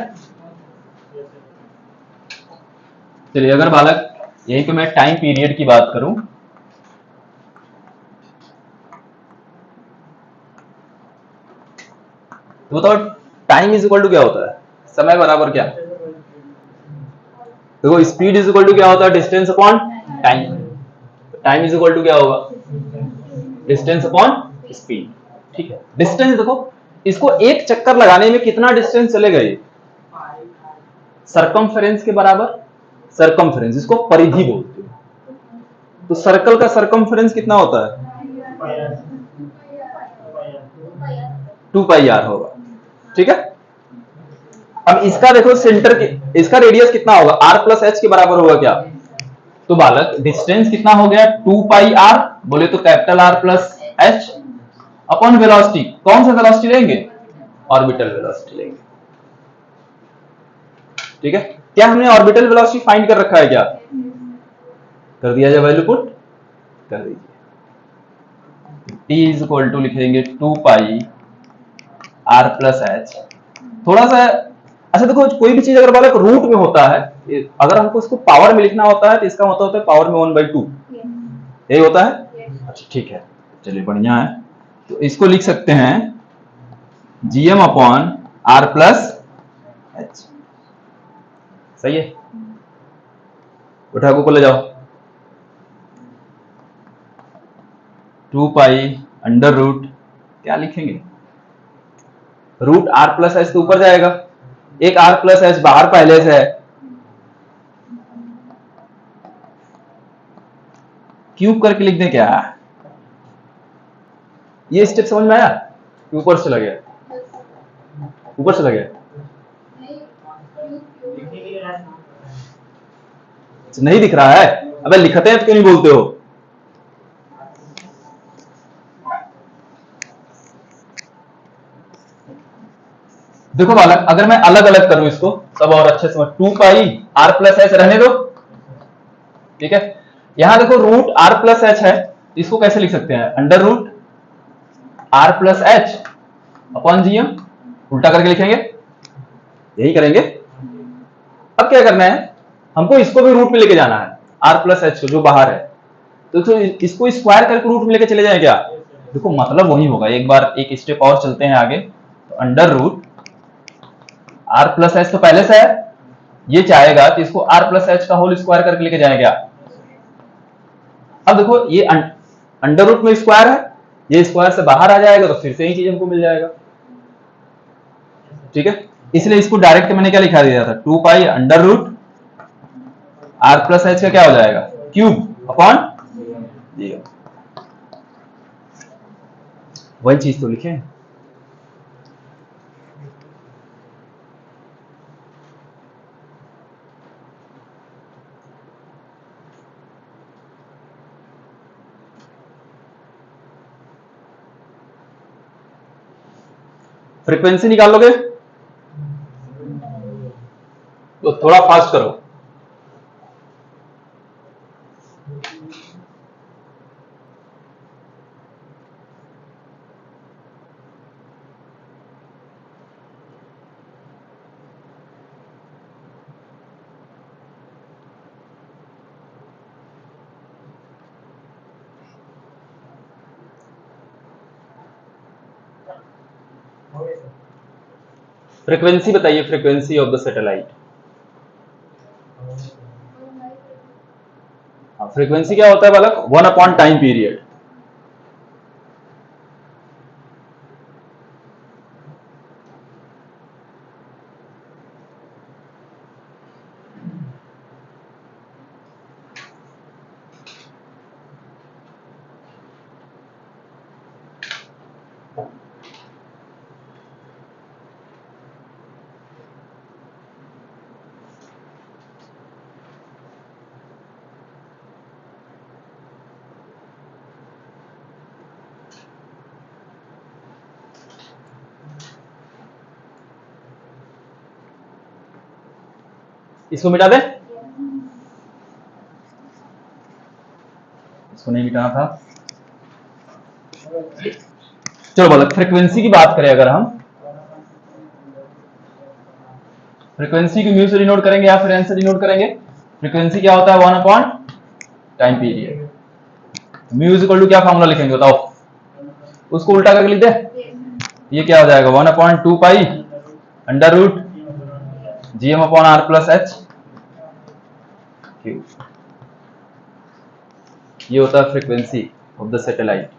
चलिए अगर बालक यही तो मैं टाइम पीरियड की बात करूं तो बताओ टाइम इज इक्वल टू क्या होता है, समय बराबर क्या। देखो स्पीड इज इक्वल टू क्या होता है, distance upon time. Time is equal to क्या होगा, डिस्टेंस अपॉन स्पीड। ठीक है, डिस्टेंस देखो इसको एक चक्कर लगाने में कितना डिस्टेंस चलेगा, ये सरकमफेरेंस के बराबर। सरकमफेरेंस इसको परिधि बोलते हैं। तो सर्कल का सरकमफेरेंस कितना होता है, 2 पाई आर होगा। ठीक है, अब इसका देखो सेंटर की, इसका रेडियस कितना होगा, आर प्लस एच के बराबर होगा क्या। तो बालक डिस्टेंस कितना हो गया, 2 पाई आर, बोले तो capital R plus H upon velocity. कौन सा वेलोसिटी लेंगे, ऑर्बिटल वेलोसिटी लेंगे। ठीक है, क्या हमने ऑर्बिटल वेलोसिटी फाइंड कर रखा है क्या, कर दिया जाए, वैल्यू पुट कर दीजिए। टी इज इक्वल टू लिखेंगे 2 पाई आर प्लस एच। थोड़ा सा अच्छा देखो कोई भी चीज अगर बालक रूट में होता है, अगर हमको इसको पावर में लिखना होता है तो इसका मतलब होता है पावर में 1/2, यही होता है। अच्छा ठीक है, चलिए बढ़िया है। तो इसको लिख सकते हैं GM upon R plus H. सही है, उठा को ले जाओ, 2 पाई अंडर रूट क्या लिखेंगे, रूट आर प्लस एच तो ऊपर जाएगा, एक आर प्लस एच बाहर पहले से है, क्यूब करके लिख दें क्या। ये स्टेप समझ में आया, ऊपर से लगे, ऊपर से लगे नहीं दिख रहा है। अबे लिखते हैं तो क्यों नहीं बोलते हो। देखो बालक अगर मैं अलग अलग करूं इसको तब और अच्छे समझ, 2 पाई आर प्लस एच रहने दो। ठीक है, यहां देखो रूट आर प्लस एच है, इसको कैसे लिख सकते हैं, under root R plus H upon GM, उल्टा करके लिखेंगे, यही करेंगे। अब क्या करना है, हमको इसको भी रूट में लेके जाना है, आर प्लस एच जो बाहर है, तो इसको स्क्वायर करके रूट में लेके चले जाए क्या। देखो मतलब वही होगा, एक बार एक स्टेप और चलते हैं आगे। तो under root R plus H तो पहले से है, ये चाहेगा कि इसको आर प्लस एच का होल स्क्वायर करके लेके जाए क्या। अब देखो ये अंडर रूट में स्क्वायर है, ये स्क्वायर से बाहर आ जाएगा तो फिर से ही चीज हमको मिल जाएगा। ठीक है, इसलिए इसको डायरेक्ट मैंने क्या लिखा दिया था, 2 pi under root R plus H का क्या हो जाएगा, क्यूब अपॉन जीरो। वही चीज तो लिखे। फ्रीक्वेंसी निकालोगे तो थोड़ा फास्ट करो। फ्रीक्वेंसी बताइए, frequency of the satellite. Frequency क्या होता है बालक? 1 अपॉन टाइम पीरियड। इसको मिटा दे, इसको नहीं मिटाना था। चलो बालक, फ्रीक्वेंसी की बात करें अगर हम, फ्रीक्वेंसी को म्यू से डिनोट करेंगे या फिर एन से डिनोट करेंगे। फ्रीक्वेंसी क्या होता है? 1 upon time period. Mu is equal to क्या फॉर्मूला लिखेंगे बताओ? उसको उल्टा करके लिख दे। ये क्या हो जाएगा? 1 upon 2 pi under root GM upon R plus H cube. ये होता है फ्रीक्वेंसी ऑफ द सैटेलाइट।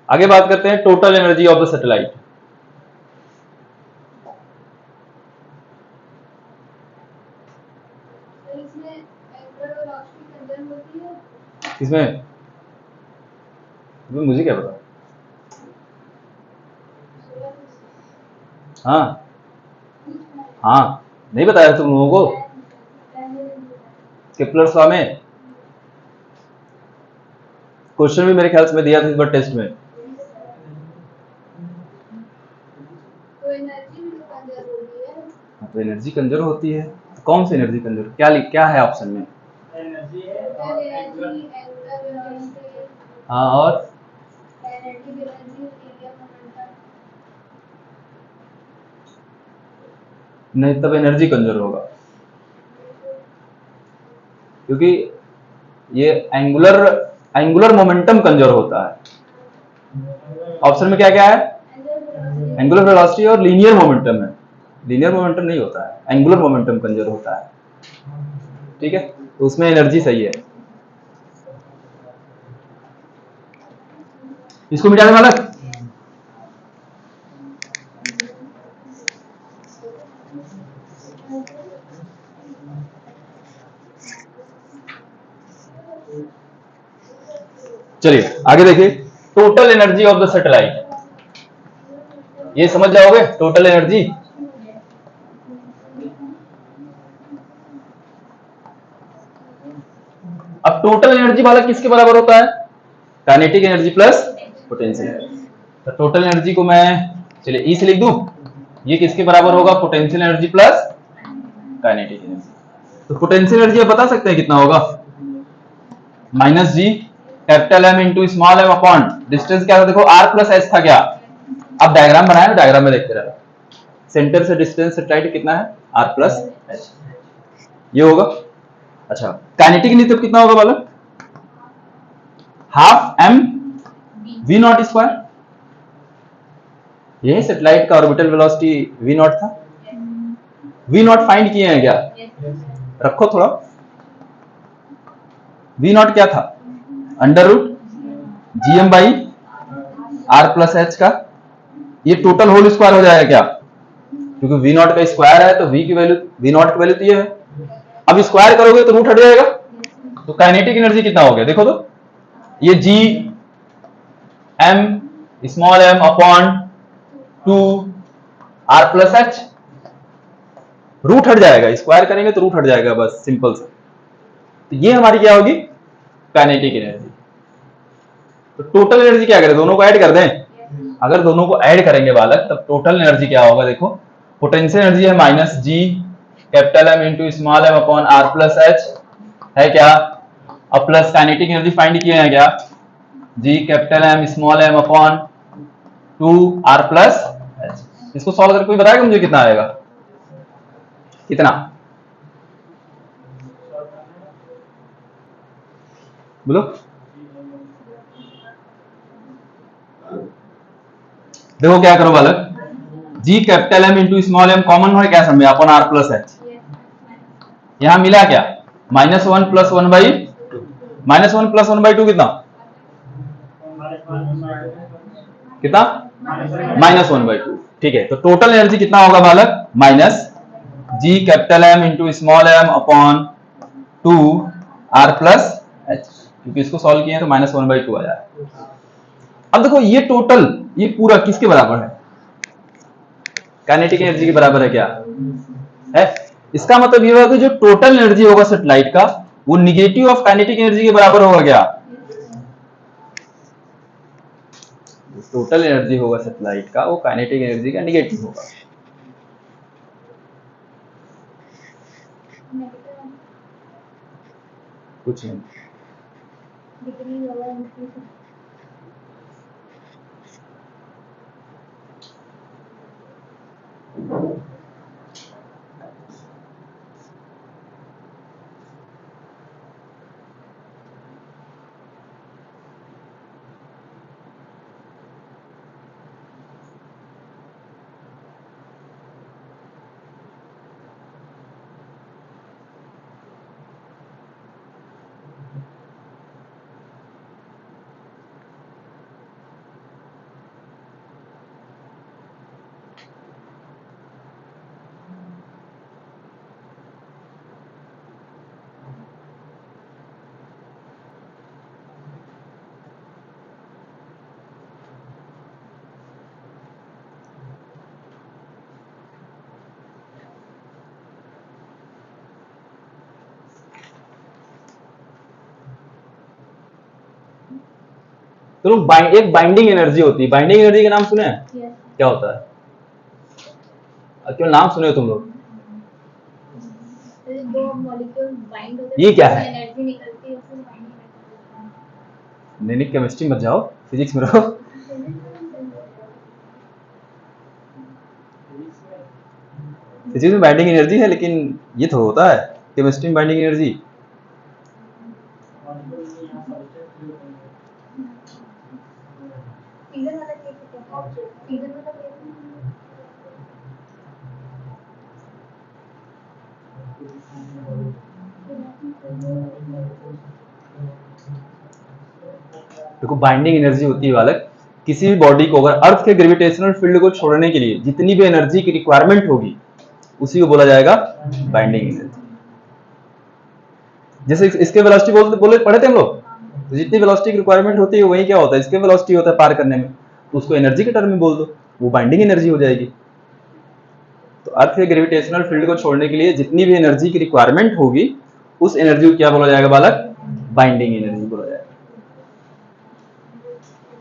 आगे बात करते हैं total energy of the satellite. इसमें मुझे क्या पता? हाँ हाँ, नहीं बताया तुम लोगों को केप्लर्स लॉ में? क्वेश्चन भी मेरे ख्याल से मैं दिया था इस बार टेस्ट में। तो एनर्जी कंजर्व होती है। कौन सी एनर्जी कंजर्व? क्या है ऑप्शन में? हाँ, और नहीं, तब एनर्जी कंजर्व होगा, क्योंकि ये एंगुलर मोमेंटम कंजर्व होता है। ऑप्शन में क्या क्या है? एंगुलर वेलोसिटी और लीनियर मोमेंटम है। लीनियर मोमेंटम नहीं होता है, एंगुलर मोमेंटम कंजर्व होता है। ठीक है, तो उसमें एनर्जी सही है। इसको मिटाने वाला। चलिए आगे देखिए, total energy of the satellite. ये समझ जाओगे टोटल एनर्जी। अब टोटल एनर्जी वाला किसके बराबर होता है? Kinetic energy plus potential. तो टोटल एनर्जी को मैं चलिए ई से लिख दूं। ये किसके बराबर होगा? Potential energy plus kinetic energy. तो पोटेंशियल एनर्जी आप बता सकते हैं कितना होगा? Minus G capital M into small M upon distance क्या था? देखो आर प्लस एच था क्या? अब डायग्राम बनाया ना, डायग्राम में देखते रहे। सेंटर से डिस्टेंस सेटेलाइट कितना है? R plus H. ये होगा। अच्छा, काइनेटिक एनर्जी तब कितना होगा बोलो? Half M V not square. यही सेटेलाइट का ऑर्बिटल वेलोसिटी वी नॉट था। वी नॉट फाइंड किए हैं क्या? रखो थोड़ा। वी नॉट क्या था? Under root GM by R plus H का। ये टोटल होल स्क्वायर हो जाएगा क्या? क्योंकि वी नॉट का स्क्वायर है तो वी की वैल्यू, वी नॉट की वैल्यू तो ये है। अब स्क्वायर करोगे तो रूट हट जाएगा। तो काइनेटिक एनर्जी कितना हो गया देखो तो? ये G M small M upon 2 R plus H. Root हट जाएगा, स्क्वायर करेंगे तो रूट हट जाएगा, बस सिंपल सा। तो ये हमारी क्या होगी? Kinetic energy. तो टोटल एनर्जी क्या करें? दोनों को ऐड कर दें। अगर दोनों को ऐड करेंगे बालक तब टोटल एनर्जी क्या होगा? देखो, पोटेंशियल एनर्जी है minus G capital M into small M upon R plus H है क्या? अब प्लस काइनेटिक एनर्जी फाइंड किए हैं क्या? G capital M small M upon 2 R plus H. इसको सॉल्व करके कोई बताएगा मुझे कितना आएगा? कितना बोलो? देखो क्या करो बालक, G capital M into small M common है क्या, समझे, अपन आर प्लस एच, यहां मिला क्या, -1 + 1/2, -1 + 1/2 कितना कितना, -1/2, ठीक है। तो टोटल एनर्जी कितना होगा बालक, minus G capital M into small M upon 2 R plus H, क्योंकि इसको सॉल्व किए तो -1/2 आया। अब देखो ये टोटल, ये पूरा किसके बराबर है, काइनेटिक एनर्जी के बराबर है क्या है। इसका मतलब ये होगा कि जो टोटल एनर्जी होगा सैटेलाइट का वो निगेटिव ऑफ काइनेटिक एनर्जी के बराबर होगा क्या, टोटल एनर्जी होगा सैटेलाइट का वो काइनेटिक एनर्जी का निगेटिव होगा। कुछ नहीं, तो एक बाइंडिंग एनर्जी होती है, बाइंडिंग एनर्जी का नाम सुने हैं, क्या होता है, क्यों नाम सुने हो तुम लोग, दो मॉलिक्यूल बाइंड होते ये क्या है, एनर्जी निकलती है उससे बाइंडिंग नहीं केमिस्ट्री मत जाओ, फिजिक्स में रहो। फिजिक्स में बाइंडिंग एनर्जी है, लेकिन ये तो होता है केमिस्ट्री में बाइंडिंग एनर्जी। फीजन वाला केस है क्या, फीजन वाला केस देखो बाइंडिंग एनर्जी होती है बालक, किसी भी बॉडी को अगर अर्थ के ग्रेविटेशनल फील्ड को छोड़ने के लिए जितनी भी एनर्जी की रिक्वायरमेंट होगी उसी को बोला जाएगा बाइंडिंग एनर्जी। जैसे इसके वेलोसिटी बोले पढ़े थे हम लोग, तो जितनी वेलोसिटी की रिक्वायरमेंट होती है वही क्या होता है, इसके वेलोसिटी होता है पार करने में, तो उसको एनर्जी के टर्म में बोल दो, वो बाइंडिंग एनर्जी हो जाएगी। तो अर्थ के ग्रेविटेशनल फील्ड को छोड़ने के लिए जितनी भी एनर्जी की रिक्वायरमेंट होगी उस एनर्जी को क्या बोला जाएगा बालक, बाइंडिंग एनर्जी बोला जाएगा।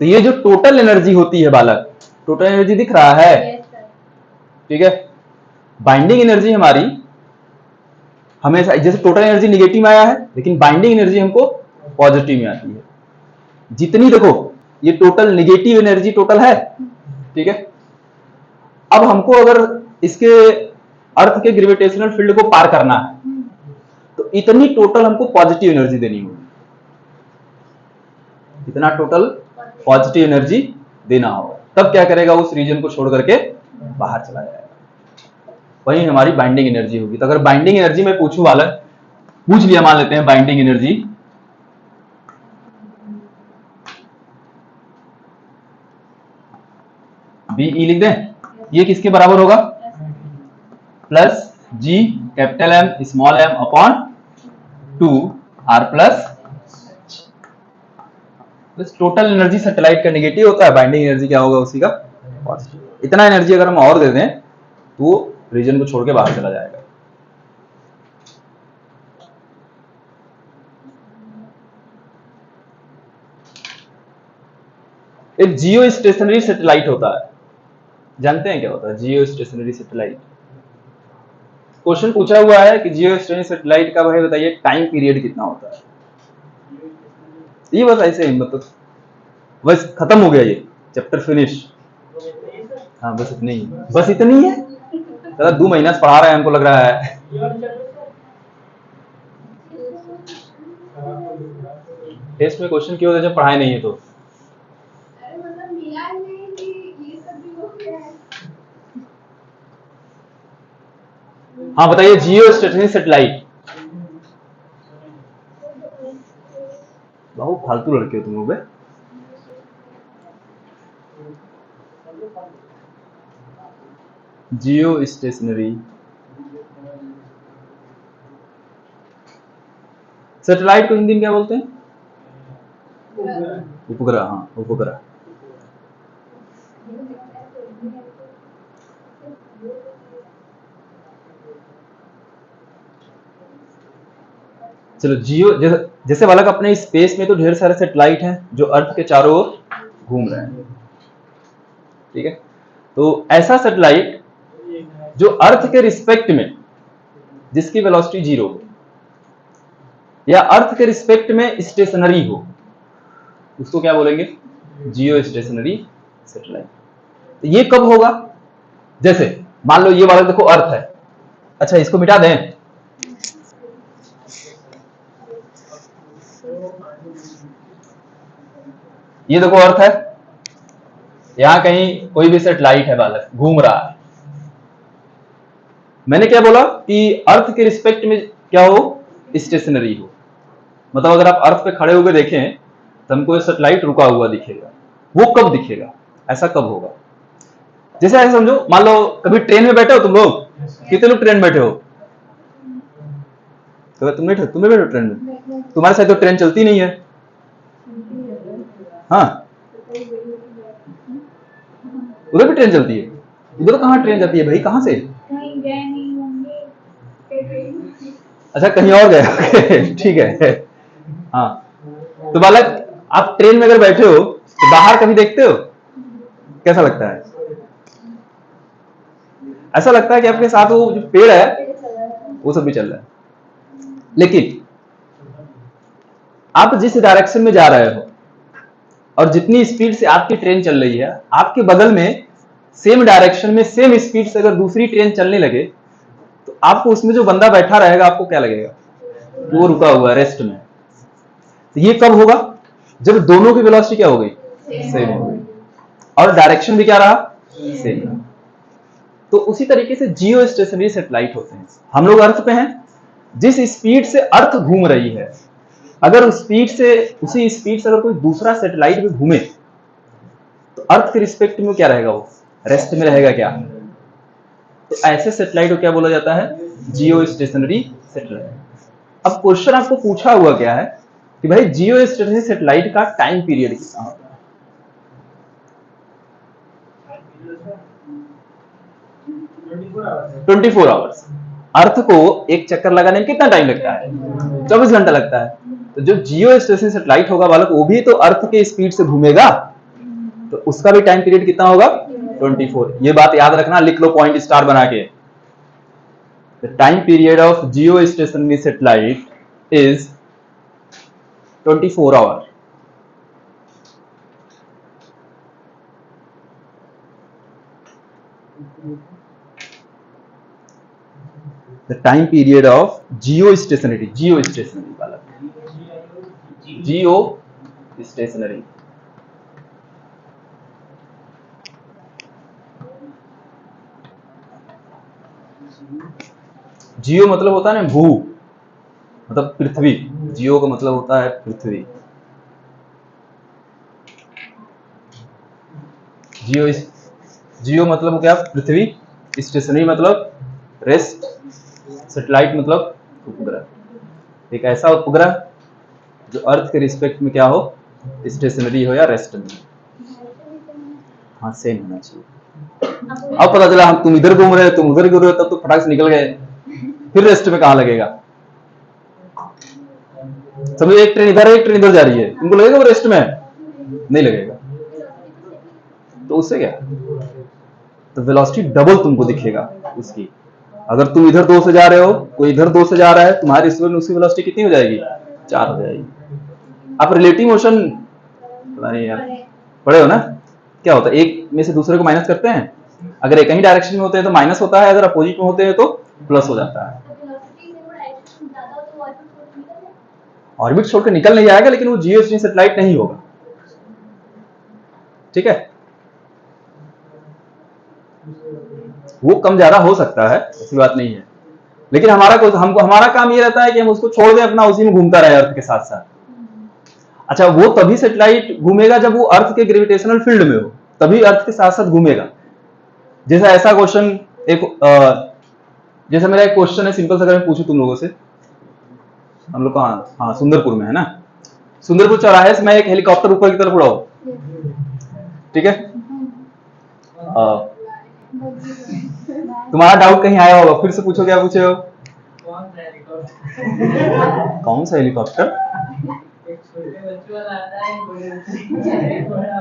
तो ये जो टोटल एनर्जी होती है बालक, टोटल एनर्जी दिख रहा है, ठीक है। बाइंडिंग एनर्जी हमारी हमेशा, जैसे टोटल एनर्जी निगेटिव में आया है लेकिन बाइंडिंग एनर्जी हमको पॉजिटिव में आती है। जितनी देखो ये टोटल निगेटिव एनर्जी टोटल है, ठीक है। अब हमको अगर इसके अर्थ के ग्रेविटेशनल फील्ड को पार करना है तो इतनी टोटल हमको पॉजिटिव एनर्जी देनी होगी, इतना टोटल पॉजिटिव एनर्जी देना होगा, तब क्या करेगा, उस रीजन को छोड़ करके बाहर चला जाएगा, वही हमारी बाइंडिंग एनर्जी होगी। तो अगर बाइंडिंग एनर्जी में पूछूं बालक, पूछ लिया मान लेते हैं बाइंडिंग एनर्जी, बीई लिख दें, ये किसके बराबर होगा, plus G capital M small M upon 2 R plus. Total energy satellite का नेगेटिव होता है, बाइंडिंग एनर्जी क्या होगा उसी का पॉजिटिव। इतना एनर्जी अगर हम और दे दें तो वो रीजन को छोड़ के बाहर चला जाएगा। एक जियो स्टेशनरी सैटेलाइट होता है, जानते हैं क्या होता है जियो स्टेशनरी सैटेलाइट, क्वेश्चन पूछा हुआ है कि जियो स्टेशनरी सैटेलाइट का भाई बताइए टाइम पीरियड कितना होता है। ये बस ऐसे ही, मतलब बस खत्म हो गया ये चैप्टर फिनिश। हाँ बस इतनी ही, बस इतनी है, दादा 2 महीना से पढ़ा रहे हैं हमको लग रहा है। टेस्ट में क्वेश्चन क्यों होते जब पढ़ाए नहीं है तो, मतलब मिला नहीं कि ये सब भी हाँ बताइए, जियो स्टेशनरी सैटेलाइट। बहुत फालतू लड़के हो तुम लोग बे। जियो स्टेशनरी सैटेलाइट को हिंदी में क्या बोलते हैं? उपग्रह। हाँ, उपग्रह। चलो, जियो जैसे बालक अपने स्पेस में तो ढेर सारे सैटेलाइट हैं जो अर्थ के चारों ओर घूम रहे हैं, ठीक है। तो ऐसा सैटेलाइट जो अर्थ के रिस्पेक्ट में, जिसकी वेलोसिटी 0 हो या अर्थ के रिस्पेक्ट में स्टेशनरी हो, उसको क्या बोलेंगे? जियो स्टेशनरी सैटेलाइट। तो ये कब होगा? जैसे मान लो ये वाला देखो अर्थ है, अच्छा इसको मिटा दें, ये देखो अर्थ है, यहां कहीं कोई भी सैटेलाइट है बालक, घूम रहा है। मैंने क्या बोला कि अर्थ के रिस्पेक्ट में क्या हो? स्टेशनरी हो। मतलब अगर आप अर्थ पे खड़े होकर देखें तो हमको सैटेलाइट रुका हुआ दिखेगा। वो कब दिखेगा? ऐसा कब होगा? जैसे ऐसे समझो, मान लो कभी ट्रेन में बैठे हो तुम लोग, कितने लोग ट्रेन में बैठे हो? तो तुम बैठे हो ट्रेन में? तुम्हारे साथ तो ट्रेन चलती नहीं है। हाँ, उधर भी ट्रेन चलती है। उधर कहाँ ट्रेन जाती है भाई? कहाँ से? कहीं गए नहीं होंगे। अच्छा, कहीं और गए। ठीक है। हाँ, तो बालक आप ट्रेन में अगर बैठे हो तो बाहर कभी देखते हो? कैसा लगता है? ऐसा लगता है कि आपके साथ वो जो पेड़ है वो सब भी चल रहा है। लेकिन आप जिस डायरेक्शन में जा रहे हो और जितनी स्पीड से आपकी ट्रेन चल रही है, आपके बगल में सेम डायरेक्शन में सेम स्पीड से अगर दूसरी ट्रेन चलने लगे तो आपको उसमें जो बंदा बैठा रहेगा, आपको क्या लगेगा? वो रुका हुआ है, रेस्ट में। तो ये कब होगा? जब दोनों की वेलोसिटी क्या हो गई? सेम हो गई, और डायरेक्शन भी क्या रहा? सेम रहा। तो उसी तरीके से जियो स्टेशनरी सैटेलाइट होते हैं। हम लोग अर्थ पे हैं, जिस स्पीड से अर्थ घूम रही है, अगर उसी स्पीड से अगर कोई दूसरा सैटेलाइट भी घूमे तो अर्थ के रिस्पेक्ट में क्या रहेगा? वो रेस्ट में रहेगा क्या? तो ऐसे सैटेलाइट को क्या बोला जाता है? जियो स्टेशनरी सैटेलाइट। अब क्वेश्चन आपको पूछा हुआ क्या है कि भाई जियो स्टेशनरी सैटेलाइट का टाइम पीरियड कितना होता है? 24 आवर्स। अर्थ को एक चक्कर लगाने में कितना टाइम लगता है? 24 घंटा लगता है। तो जो जियो स्टेशनरी सैटेलाइट होगा बालक, वो भी तो अर्थ के स्पीड से घूमेगा, तो उसका भी टाइम पीरियड कितना होगा? 24। ये बात याद रखना, लिख लो पॉइंट स्टार बना के। The time period of geostationary satellite is 24 hour. The time period of geostationary वाला, जियो स्टेशनरी। जियो मतलब होता है ना भू, मतलब पृथ्वी। जियो का मतलब होता है पृथ्वी। जियो मतलब क्या? पृथ्वी। स्टेशनरी मतलब रेस्ट। सैटेलाइट मतलब उपग्रह। एक ऐसा उपग्रह जो अर्थ के रिस्पेक्ट में क्या हो? स्टेशनरी हो या रेस्ट में। हाँ, सेम होना चाहिए। अब पता चला तुम इधर घूम रहे हो, तुम उधर घूम रहे हो, तब तो फटाक से निकल गए, फिर रेस्ट में कहां लगेगा? समझो एक ट्रेन इधर है, एक ट्रेन इधर जा रही है, तुमको लगेगा वो रेस्ट में? नहीं लगेगा। तो उससे क्या? तो वेलोसिटी डबल तुमको दिखेगा उसकी। अगर तुम इधर 2 से जा रहे हो, कोई इधर 2 से जा रहा है, तुम्हारी उसकी वेलोसिटी कितनी हो जाएगी? 4 हो जाएगी। आप रिलेटिव मोशन पता नहीं यार पढ़े हो ना? क्या होता है, एक में से दूसरे को माइनस करते हैं। अगर एक ही डायरेक्शन में होते हैं तो माइनस होता है, अगर अपोजिट में होते हैं तो प्लस हो जाता है। ऑर्बिट छोड़कर निकल नहीं जाएगा, लेकिन वो जियो स्टेशनरी सैटेलाइट नहीं होगा, ठीक है। वो कम ज्यादा हो सकता है, ऐसी बात नहीं है, लेकिन हमारा काम ये रहता है कि हम उसको छोड़ दें, अपना उसी में घूमता रहे अर्थ के साथ साथ। अच्छा, वो तभी सैटेलाइट घूमेगा जब वो अर्थ के ग्रेविटेशनल फील्ड में हो, तभी अर्थ के साथ साथ घूमेगा। जैसा ऐसा क्वेश्चन जैसा मेरा एक क्वेश्चन है सिंपल सा, अगर मैं पूछूं तुम लोगों से, हम लोग कहाँ, हाँ सुंदरपुर में है ना, सुंदरपुर चौराहे से मैं एक हेलीकॉप्टर ऊपर की तरफ उड़ाऊं, ठीक है, तुम्हारा डाउट कहीं आया होगा, फिर से पूछो, क्या पूछे हो? कौन सा हेलीकॉप्टर?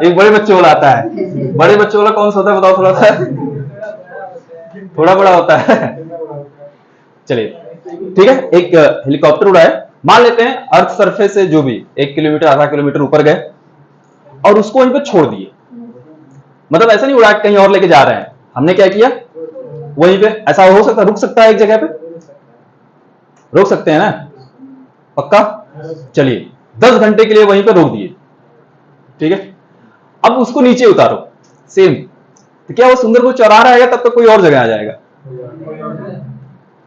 एक बड़े बच्चे वाला आता है। बड़े बच्चे वाला कौन सा होता है बताओ थोड़ा सा। थोड़ा बड़ा होता है। चलिए ठीक है, एक हेलीकॉप्टर उड़ा है, मान लेते हैं अर्थ सरफेस से जो भी 1 किलोमीटर आधा किलोमीटर ऊपर गए और उसको वहीं पे छोड़ दिए। मतलब ऐसा नहीं उड़ा के कहीं और लेके जा रहे हैं, हमने क्या किया वहीं पे, ऐसा हो सकता, रुक सकता है एक जगह पे, रोक सकते हैं ना, पक्का? चलिए 10 घंटे के लिए वहीं पे रोक दिए, ठीक है। अब उसको नीचे उतारो सेम, तो क्या वो सुंदरपुर चौराहा रहेगा? तब तक कोई और जगह आ जाएगा।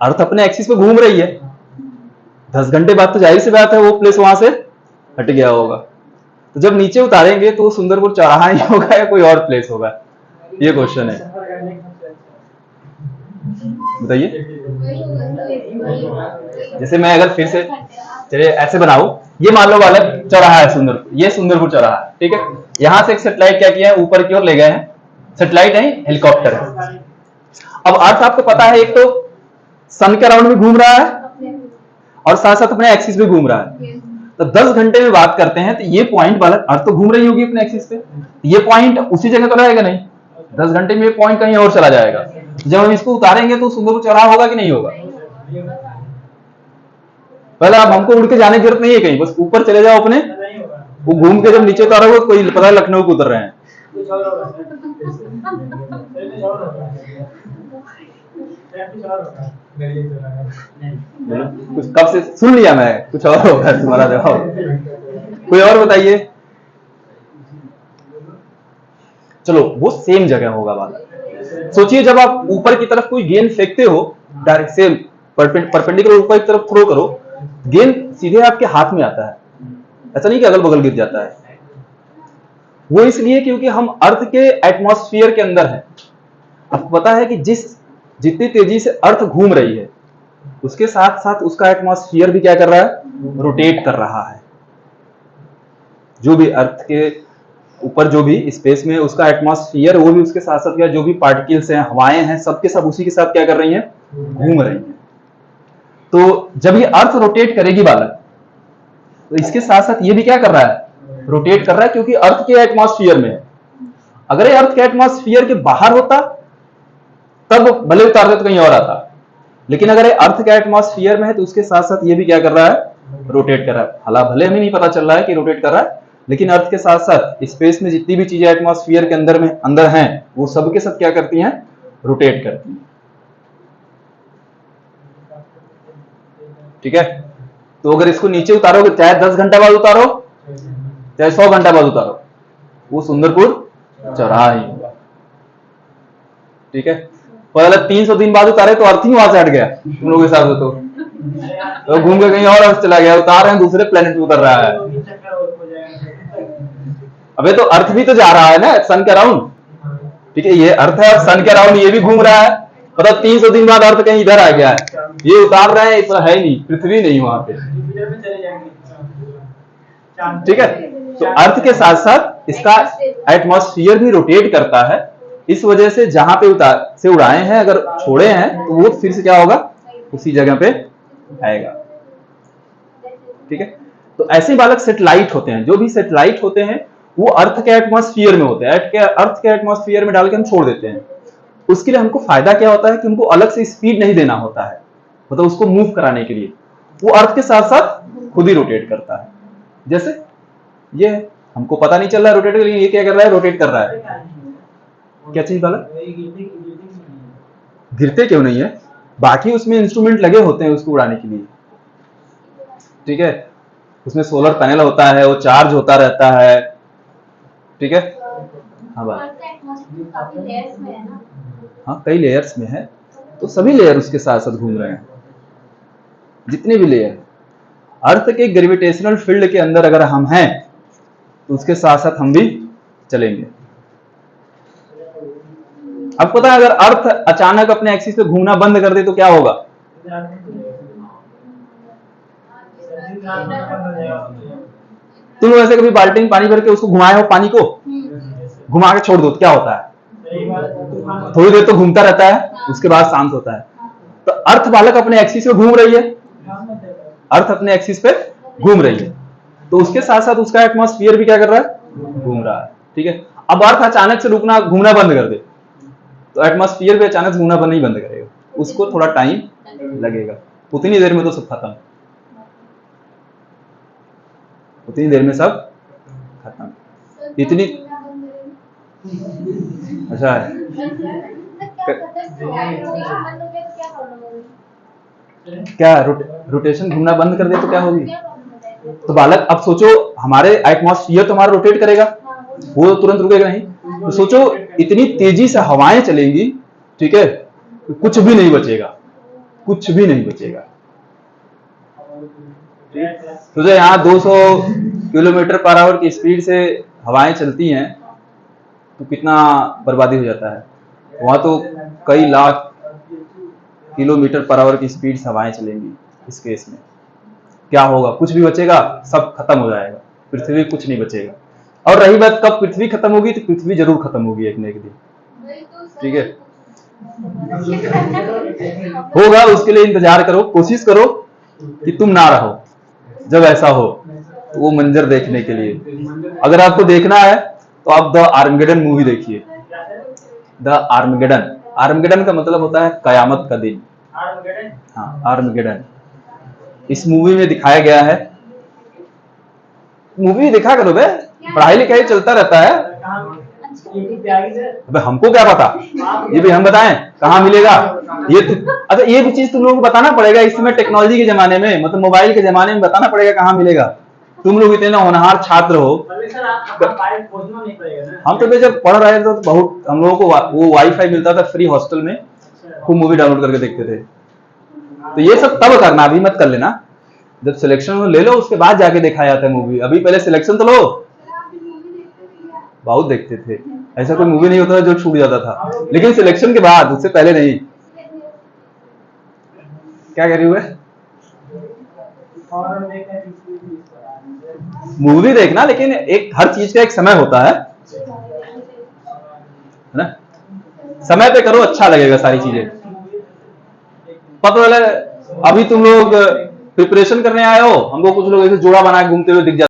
अर्थ अपने एक्सिस पे घूम रही है, 10 घंटे बाद तो जाहिर सी बात है वो प्लेस वहां से हट गया होगा। तो जब नीचे उतारेंगे तो सुंदरपुर चौराहा ही होगा या कोई और प्लेस होगा, ये क्वेश्चन है, बताइए। जैसे मैं अगर फिर से, चलिए ऐसे बनाऊं, ये मान लो वाला चौराहा है सुंदरपुर, ये सुंदरपुर चौराहा, ठीक है। यहां से एक सैटेलाइट क्या किया है, ऊपर की ओर ले गए हैं, सैटेलाइट नहीं हेलीकॉप्टर है। अब अर्थ आपको पता है एक तो सन के अराउंड में घूम रहा है और साथ साथ अपने एक्सिस भी घूम रहा है। तो 10 घंटे में बात करते हैं तो ये पॉइंट वाला अर्थ तो घूम रही होगी अपने एक्सिस पे, ये पॉइंट उसी जगह तो रहेगा नहीं, 10 घंटे में ये पॉइंट कहीं और चला जाएगा। जब हम इसको उतारेंगे तो सुंदरपुर चौराहा होगा कि नहीं होगा? पहले आप हमको उड़ के जाने की जरूरत नहीं है कहीं, बस ऊपर चले जाओ अपने, वो घूम के जब नीचे उतारोगे कोई पता है लखनऊ को उतर रहे हैं। कुछ कब से सुन लिया मैं, कुछ और होगा तुम्हारा जवाब, कोई और बताइए। चलो वो सेम जगह होगा वाला। सोचिए जब आप ऊपर की तरफ कोई गेंद फेंकते हो, डायरेक्ट सेम परपेंडिकुलर ऊपर की तरफ थ्रो करो, गेंद सीधे आपके हाथ में आता है, ऐसा नहीं कि अगल बगल गिर जाता है। वो इसलिए क्योंकि हम अर्थ के एटमॉस्फेयर के अंदर हैं। आपको पता है कि जितनी तेजी से अर्थ घूम रही है उसके साथ साथ उसका एटमॉस्फेयर भी क्या कर रहा है, रोटेट कर रहा है। जो भी अर्थ के ऊपर जो भी स्पेस में उसका एटमॉस्फेयर, वो भी उसके साथ साथ क्या, जो भी पार्टिकल्स हैं, हवाएं हैं, सबके सब उसी के साथ क्या कर रही हैं, घूम रही हैं। तो जब ये अर्थ रोटेट करेगी बालक, तो इसके साथ साथ ये भी क्या कर रहा है, रोटेट कर रहा है, क्योंकि अर्थ के एटमॉस्फेयर में है। अगर ये अर्थ के एटमॉस्फेयर के बाहर होता तब भले उतार दे तो कहीं और आता, लेकिन अगर ये अर्थ के एटमॉस्फेयर में है तो उसके साथ साथ ये भी क्या कर रहा है, रोटेट कर रहा है। हालांकि भले हमें नहीं पता चल रहा है कि रोटेट कर रहा है, लेकिन अर्थ के साथ साथ स्पेस में जितनी भी चीजें एटमॉस्फेयर के अंदर हैं वो सब के सब क्या करती हैं, रोटेट करती हैं। ठीक है, तो अगर इसको नीचे उतारोगे, चाहे 10 घंटा बाद उतारो चाहे 100 घंटा बाद उतारो, वो सुंदरपुर चौराहा ही होगा। ठीक है, पहले 300 दिन बाद उतारे तो अर्थ ही वहां से हट गया तुम लोगों के साथ, तो घूम के कहीं और अर्थ चला गया, उतार रहे हैं दूसरे प्लेनेट पे उतर रहा है। अबे तो अर्थ भी तो जा रहा है ना सन के अराउंड, ठीक है, ये अर्थ है, सन के अराउंड ये भी घूम रहा है, पता 300 दिन बाद अर्थ कहीं इधर आ गया है, ये उतार रहे हैं, इतना है नहीं, पृथ्वी नहीं वहां पे। ठीक है, तो अर्थ के साथ साथ इसका एटमॉस्फेयर भी रोटेट करता है, इस वजह से जहां पे से उड़ाए हैं अगर छोड़े हैं तो वो फिर से क्या होगा, उसी जगह पे आएगा। ठीक है, तो ऐसे बालक सैटेलाइट होते हैं, जो भी सैटेलाइट होते हैं वो अर्थ के एटमॉस्फेयर में होते हैं, अर्थ के एटमॉस्फेयर में डाल के हम छोड़ देते हैं। उसके लिए हमको फायदा क्या होता है कि उनको अलग से स्पीड नहीं देना होता है, मतलब उसको मूव कराने के लिए वो अर्थ के साथ साथ खुद ही रोटेट करता है। जैसे ये हमको पता नहीं चल रहा है रोटेट, लेकिन ये क्या कर रहा है, रोटेट कर रहा है। क्या चीज वाला, गिरते क्यों नहीं है, बाकी उसमें इंस्ट्रूमेंट लगे होते हैं उसको उड़ाने के लिए। ठीक है, उसमें सोलर पैनल होता है, वो चार्ज होता रहता है। ठीक है, हाँ भाई, हाँ कई लेयर्स में है, तो सभी लेयर उसके साथ साथ घूम रहे हैं। जितने भी लेयर, अर्थ के ग्रेविटेशनल फील्ड के अंदर अगर हम हैं तो उसके साथ साथ हम भी चलेंगे। अब पता है अगर अर्थ अचानक अपने एक्सिस पे घूमना बंद कर दे तो क्या होगा? तुम लोग ऐसे कभी बाल्टी में पानी भर के उसको घुमाए हो, पानी को घुमा के छोड़ दो तो क्या होता है? थोड़ी देर तो घूमता रहता है, उसके बाद शांत होता है। तो अर्थ बालक अपने एक्सिस पे घूम रही है, अर्थ अपने एक्सिस पे घूम रही है, तो उसके साथ साथ उसका एटमॉस्फेयर भी क्या कर रहा है? घूम रहा है। ठीक है, अब अर्थ अचानक से रुकना घूमना बंद कर दे तो एटमॉस्फेयर भी अचानक घूमना नहीं बंद करेगा, उसको थोड़ा टाइम लगेगा। उतनी देर में तो सब खत्म, उतनी देर में सब खत्म। इतनी अच्छा है। क्या रोटेशन घूमना बंद कर दे तो क्या होगी? तो बालक अब सोचो, हमारे एटमॉस्फेयर तो हमारा रोटेट करेगा, वो तुरंत रुकेगा नहीं। तो सोचो इतनी तेजी से हवाएं चलेंगी, ठीक है, तो कुछ भी नहीं बचेगा, कुछ भी नहीं बचेगा। तो जो यहाँ 200 किलोमीटर पर आवर की स्पीड से हवाएं चलती हैं तो कितना बर्बादी हो जाता है। वहां तो कई लाख किलोमीटर पर आवर की स्पीड से हवाएं चलेंगी। इस केस में क्या होगा? कुछ भी बचेगा? सब खत्म हो जाएगा, पृथ्वी कुछ नहीं बचेगा। और रही बात कब पृथ्वी खत्म होगी, तो पृथ्वी जरूर खत्म होगी एक न एक दिन, ठीक है, होगा। उसके लिए इंतजार करो, कोशिश करो कि तुम ना रहो जब ऐसा हो, तो वो मंजर देखने के लिए अगर आपको देखना है तो आप द आर्मगेडन मूवी देखिए। द आर्मगेडन, आर्मगेडन का मतलब होता है कयामत का दिन। हाँ, आर्मगेडन। इस मूवी में दिखाया गया है, मूवी देखा करो बे, पढ़ाई लिखाई चलता रहता है। अबे हमको क्या पता, ये भी हम बताएं कहाँ मिलेगा ये अच्छा, ये भी चीज तुम लोगों को बताना पड़ेगा। इस समय टेक्नोलॉजी के जमाने में, मतलब मोबाइल के जमाने में बताना पड़ेगा कहाँ मिलेगा। तुम लोग इतने होनहार छात्र हो। हम तो जब पढ़ रहे थे तो बहुत हम लोगों को वो वाईफाई मिलता था फ्री हॉस्टल में, खूब मूवी डाउनलोड करके देखते थे। तो ये सब तब करना, अभी मत कर लेना। जब सिलेक्शन ले लो उसके बाद जाके देखा जाता है मूवी, अभी पहले सिलेक्शन तो लो। बहुत देखते थे, ऐसा कोई मूवी नहीं होता था जो छूट जाता था, लेकिन सिलेक्शन के बाद, उससे पहले नहीं। क्या कह रही हुए? मूवी देखना, लेकिन एक हर चीज का एक समय होता है ना, समय पे करो, अच्छा लगेगा सारी चीजें। पता चले अभी तुम लोग प्रिपरेशन करने आए हो, हमको कुछ लोग ऐसे जोड़ा बना के घूमते हुए दिख जाते